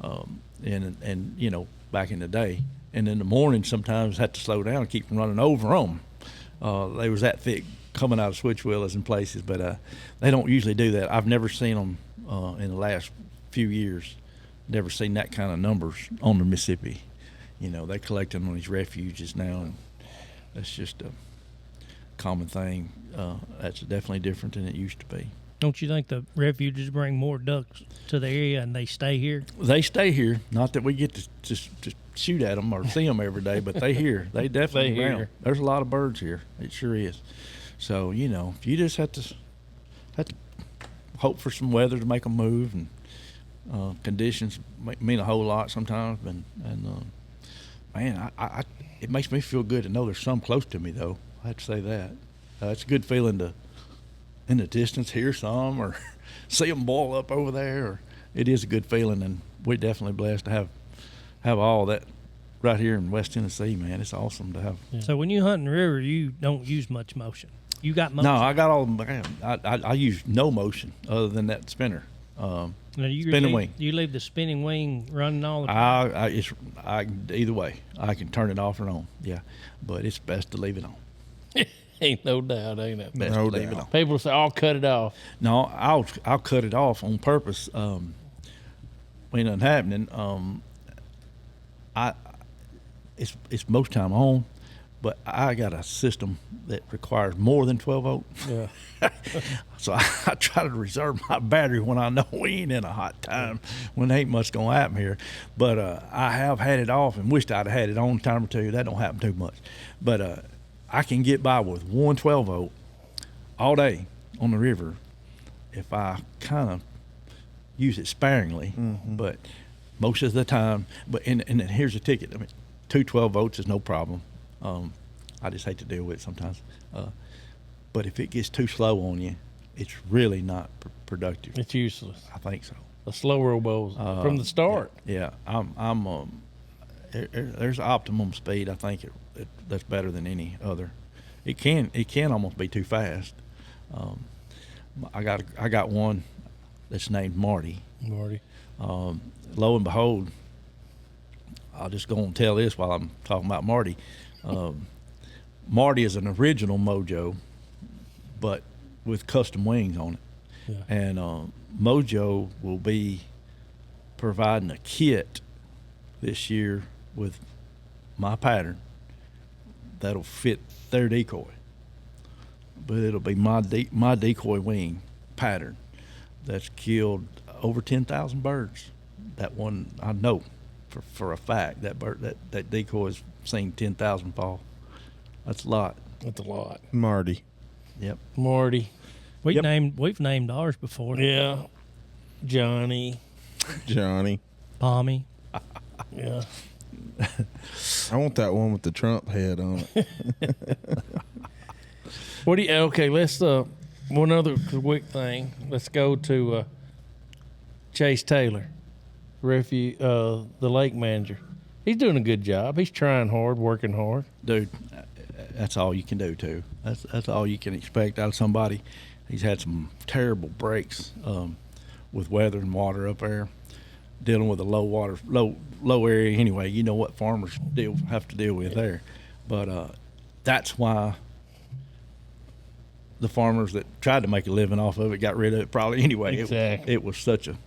and you know, back in the day. And in the morning, sometimes had to slow down and keep from running over them. They was that thick coming out of switch willows in places, but they don't usually do that. I've never seen them in the last few years. Never seen that kind of numbers on the Mississippi. You know, they collect them on these refuges now, and that's just a common thing. That's definitely different than it used to be. Don't you think the refuges bring more ducks to the area and they stay here? They stay here. Not that we get to shoot at them or see them every day, but they here. They definitely They around. here. There's a lot of birds here. It sure is. So you know, you just have to hope for some weather to make them move, and conditions mean a whole lot sometimes. And man, I it makes me feel good to know there's some close to me though. I have to say that. It's a good feeling to in the distance hear some or see them boil up over there. Or it is a good feeling, and we're definitely blessed to have all that right here in West Tennessee, man. It's awesome to have. So when you hunt in the river, you don't use much motion. You got motion. No, I got all. I use no motion other than that spinner. Now, you Spinning wing. You leave the spinning wing running all the time. Either way, I can turn it off or on. Yeah, but it's best to leave it on. Ain't no doubt, ain't it? Best No to leave it doubt. on. People say, "I'll cut it off." No, I'll cut it off on purpose. When nothing happening, it's most time on, but I got a system that requires more than 12 volt. Yeah. So I try to reserve my battery when I know we ain't in a hot time, when ain't much gonna happen here. But I have had it off and wished I'd have had it on a time or two. That don't happen too much. But I can get by with 112 volt all day on the river if I kind of use it sparingly. But most of the time, and here's a ticket. I mean, 212 volts is no problem. I just hate to deal with it sometimes. But if it gets too slow on you, it's really not productive. It's useless. I think so. A slower bows from the start. Yeah, there's optimum speed. I think that's better than any other. It can almost be too fast. I got one that's named Marty. Marty. Lo and behold, I'll just go and tell this while I'm talking about Marty. Marty is an original Mojo, but with custom wings on it. Yeah. And Mojo will be providing a kit this year with my pattern that'll fit their decoy. But it'll be my decoy wing pattern that's killed over 10,000 birds. That one I know for a fact that that decoy's seen 10,000 fall. That's a lot. That's a lot. Marty. Yep. Marty. We've named ours before. Yeah. Johnny. Johnny. Palmy. Yeah. I want that one with the Trump head on it. What do you? Okay, let's one other quick thing. Let's go to Chase Taylor, the lake manager. He's doing a good job. He's trying hard, working hard. Dude, that's all you can do too. That's all you can expect out of somebody. He's had some terrible breaks with weather and water up there, dealing with a low area anyway. You know what farmers have to deal with there, but that's why the farmers that tried to make a living off of it got rid of it probably anyway. Exactly. It was such a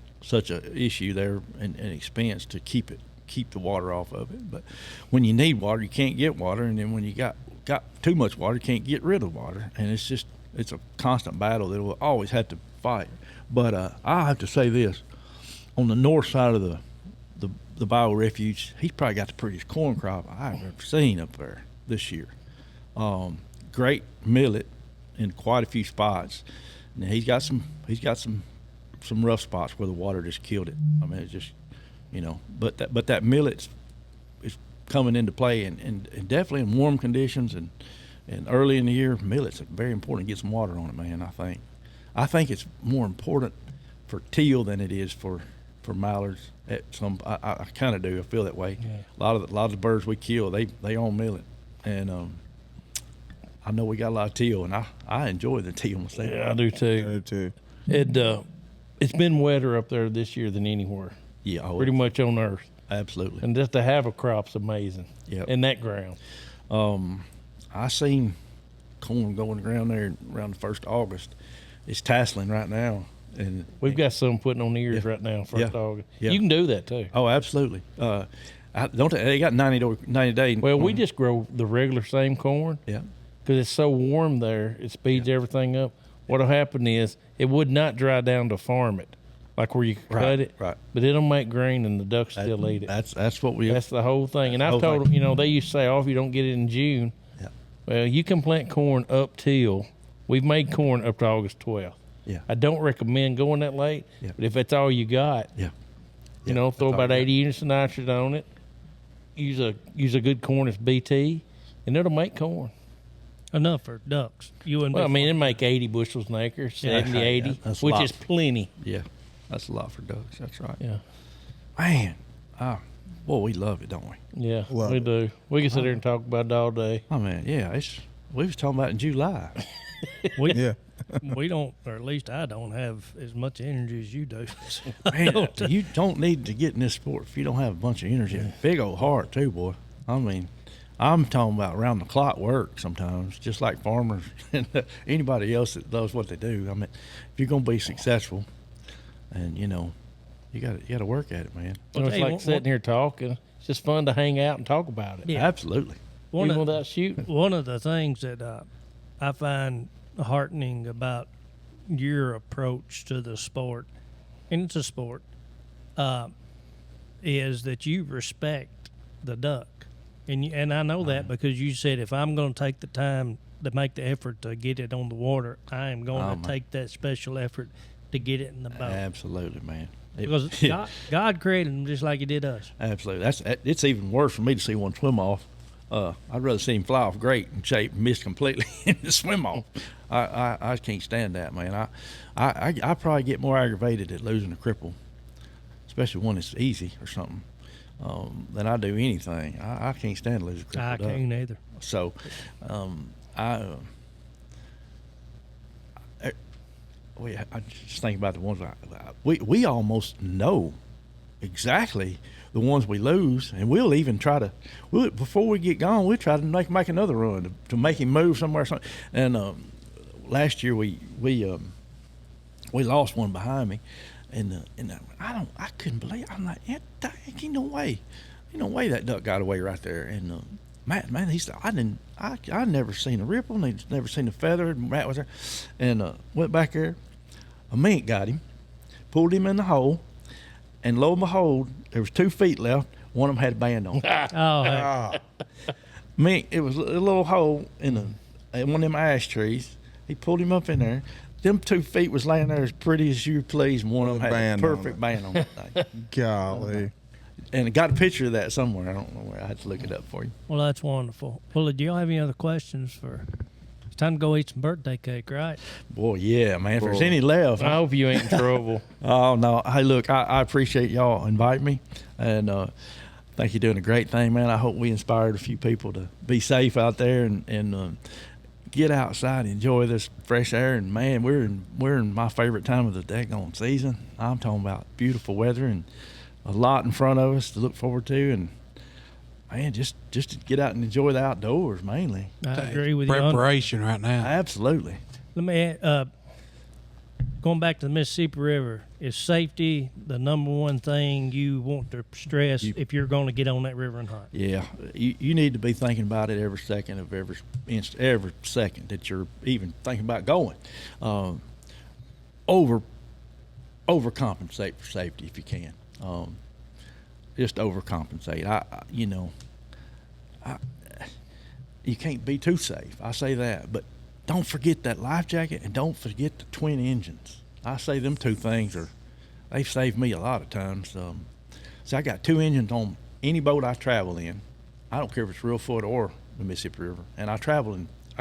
issue there and expense to keep the water off of it. But when you need water, you can't get water, and then when you got too much water, you can't get rid of water, and it's a constant battle that we'll always have to fight. But I have to say this: on the north side of the Bio Refuge, he's probably got the prettiest corn crop I've ever seen up there this year. Great millet in quite a few spots. Now he's got some rough spots where the water just killed it. I mean, it's just, but that millet is coming into play, and definitely in warm conditions and early in the year, millet's very important to get some water on it, man. I think it's more important for teal than it is for mallards. I kind of do. I feel that way. Yeah. A lot of the birds we kill, they own millet, and I know we got a lot of teal, and I enjoy the teal myself. Yeah, I do too. too. It's been wetter up there this year than anywhere. Yeah, Pretty much on Earth. absolutely. And just to have a crop's amazing. Yep. In that ground. I seen corn going to the ground there around the 1st of August. It's tasseling right now, and We've got some putting on ears right now, first Yeah. August. Yeah. You can do that too. oh, absolutely. They got 90 day. Well, we just grow the regular same corn yeah. because it's so warm there. It speeds everything up. What'll happen is it would not dry down to farm it, like where you cut it. Right. But it'll make grain and the ducks still eat it. That's what we. That's the whole thing. And That's the I've whole told thing. them, they used to say, if you don't get it in June, Yeah. well, you can plant corn up till we've made corn up to August 12th. Yeah. I don't recommend going that late, Yeah. but if that's all you got, Yeah. throw that's all about you 80 units of nitrogen on it. Use a good corn as BT, and it'll make corn. Enough for ducks. You wouldn't. Well, I be mean, it farming. make 80 bushels an acre, 70, Yeah, 80, that's a which lot. is plenty. Yeah. That's a lot for ducks. That's right. Yeah, Man, we love it, don't we? yeah, Love we it. do. We can sit there and talk about it all day. Oh man, yeah. We was talking about it in July. we Yeah. We don't, or at least I don't have as much energy as you do. Man, you don't need to get in this sport if you don't have a bunch of energy. Big old heart too, boy. I mean, I'm talking about round the clock work sometimes, just like farmers and anybody else that does what they do. I mean, if you're gonna be successful, and you got to work at it, man. So it's like sitting here talking. It's just fun to hang out and talk about it. Yeah. Absolutely. Even without shooting. One of the things that I find heartening about your approach to the sport, and it's a sport, is that you respect the duck. And I know that because you said, if I'm going to take the time to make the effort to get it on the water, I am going to take that special effort to get it in the boat. Absolutely, man. Because God created them just like He did us. Absolutely. It's even worse for me to see one swim off. I'd rather see him fly off great in shape and miss completely and swim off. I can't stand that, man. I probably get more aggravated at losing a cripple, especially one that's easy or something, than I do anything. I can't stand losing a cripple. I can't either. So, I just think about the ones we almost know exactly the ones we lose, and we'll even try to. Before we get gone, we'll try to make another run to make him move somewhere. And last year we lost one behind me, and I couldn't believe it. I'm like, ain't no way that duck got away right there. And man, he said, I never seen a ripple, and never seen a feather. And Matt was there, and went back there. A mink got him, pulled him in the hole, and lo and behold, there was 2 feet left. One of them had a band on. Mink, it was a little hole in one of them ash trees. He pulled him up in there. Them 2 feet was laying there as pretty as you please, and one of them had a perfect band on it. Golly. And I got a picture of that somewhere. I don't know where. I had to look it up for you. Well, that's wonderful. Well, do y'all have any other questions for? It's time to go eat some birthday cake, right? Boy, yeah, man. If there's any left. I hope you ain't in trouble. Oh, no. Hey, look, I appreciate y'all inviting me. And think you're doing a great thing, man. I hope we inspired a few people to be safe out there and get outside and enjoy this fresh air. And, man, we're in my favorite time of the daggone season. I'm talking about beautiful weather and a lot in front of us to look forward to. And, man, just to get out and enjoy the outdoors mainly. I agree with you. Preparation right now. Absolutely. Let me going back to the Mississippi River. Is safety the number one thing you want to stress if you're going to get on that river and hunt? Yeah, you need to be thinking about it every second of every second that you're even thinking about going. Overcompensate for safety if you can. Just overcompensate. You can't be too safe. I say that, but don't forget that life jacket and don't forget the twin engines. I say them 2 things they've saved me a lot of times. So I got 2 engines on any boat I travel in. I don't care if it's Reelfoot or the Mississippi River. And I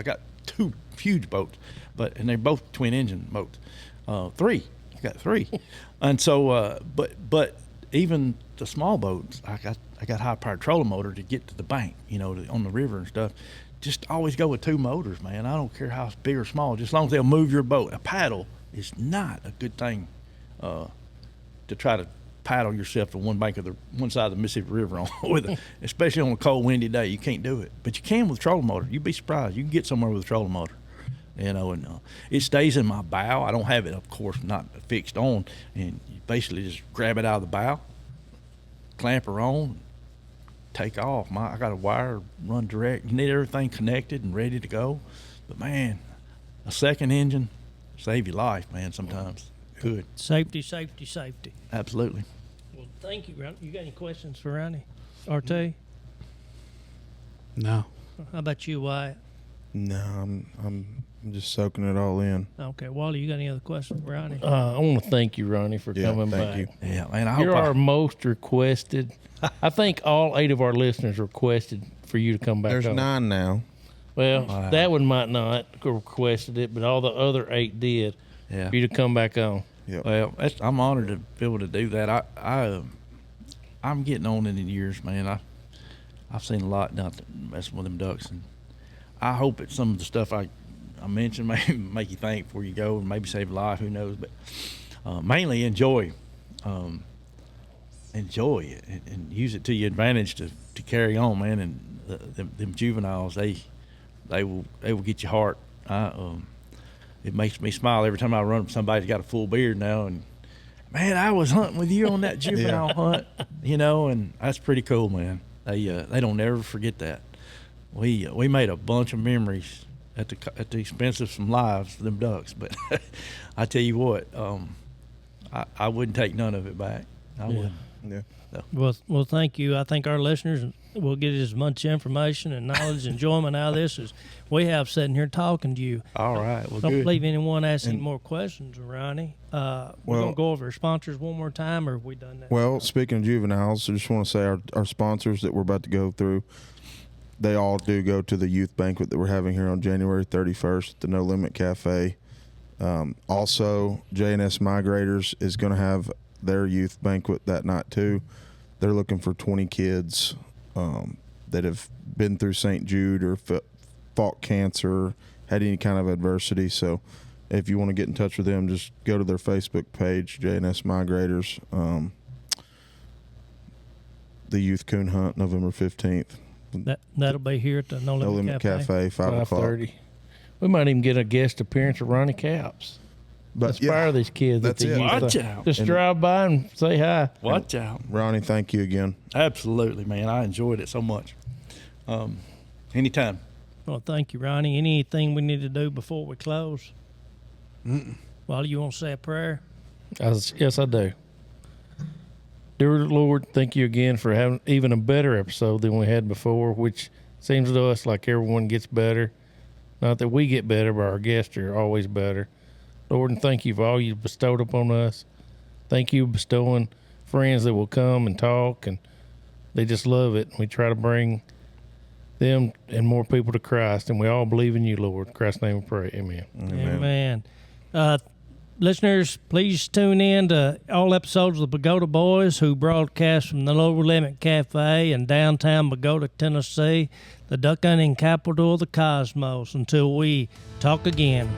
got 2 huge boats, and they're both twin engine boats. 3. I got 3. And so, but even the small boats, I got high powered trolling motor to get to the bank, on the river and stuff. Just always go with 2 motors, man. I don't care how big or small, just as long as they'll move your boat. A paddle is not a good thing to try to paddle yourself to one side of the Mississippi River especially on a cold, windy day. You can't do it, but you can with a trolling motor. You'd be surprised. You can get somewhere with a trolling motor. And it stays in my bow. I don't have it, of course, not fixed on. And you basically just grab it out of the bow, clamp her on, take off. I got a wire run direct. You need everything connected and ready to go. But, man, a second engine save your life, man, sometimes. Good. Safety, safety, safety. Absolutely. Well, thank you, Ronnie. You got any questions for Ronnie? RT? No. How about you, Wyatt? No, I'm just soaking it all in. Okay, Wally, you got any other questions for Ronnie? I want to thank you, Ronnie, for coming thank back. you. Yeah, man, I hope You're our most requested. I think all 8 of our listeners requested for you to come back There's on. 9 now. Well, Wow. that one might not requested it, but all the other 8 did Yeah. for you to come back on. Yep. Well, I'm honored to be able to do that. I'm getting on in the years, man. I've seen a lot not messing with them ducks, and I hope that some of the stuff I I mentioned may make you think before you go, and maybe save a life. Who knows? But mainly enjoy it and use it to your advantage to carry on, man. And them juveniles, they will get your heart. It makes me smile every time I run up somebody that's got a full beard now, and man, I was hunting with you on that juvenile hunt, and that's pretty cool, man. They don't ever forget that. We made a bunch of memories at the expense of some lives for them ducks, but I tell you what, I wouldn't take none of it back. I wouldn't. Yeah. So. Well, thank you. I think our listeners will get as much information and knowledge and enjoyment out of this as we have sitting here talking to you. All right. Well, Don't good. leave anyone asking more questions, Ronnie. We're going to go over our sponsors one more time, or have we done that? Well, speaking of juveniles, I just want to say our sponsors that we're about to go through, they all do go to the youth banquet that we're having here on January 31st at the No Limit Cafe. Also, J&S Migrators is going to have their youth banquet that night too. They're looking for 20 kids that have been through St. Jude or fought cancer, had any kind of adversity. So if you want to get in touch with them, just go to their Facebook page, J&S Migrators. The Youth Coon Hunt, November 15th. That'll be here at the No Limit Cafe, 5 o'clock. 5:30. We might even get a guest appearance of Ronnie Capps. But Inspire these kids at that's the it. youth. Watch out. Just drive by and say hi. Watch out. Ronnie, thank you again. Absolutely, man. I enjoyed it so much. Anytime. Well, thank you, Ronnie. Anything we need to do before we close? Well, you want to say a prayer? Yes, I do. Dear Lord, thank you again for having even a better episode than we had before, which seems to us like everyone gets better. Not that we get better, but our guests are always better. Lord, and thank you for all you've bestowed upon us. Thank you for bestowing friends that will come and talk, and they just love it. We try to bring them and more people to Christ, and we all believe in you, Lord. In Christ's name we pray. Amen. Amen. Listeners, please tune in to all episodes of the Pagoda Boys, who broadcast from the Lower Limit Cafe in downtown Pagoda, Tennessee, the duck hunting capital of the cosmos. Until we talk again.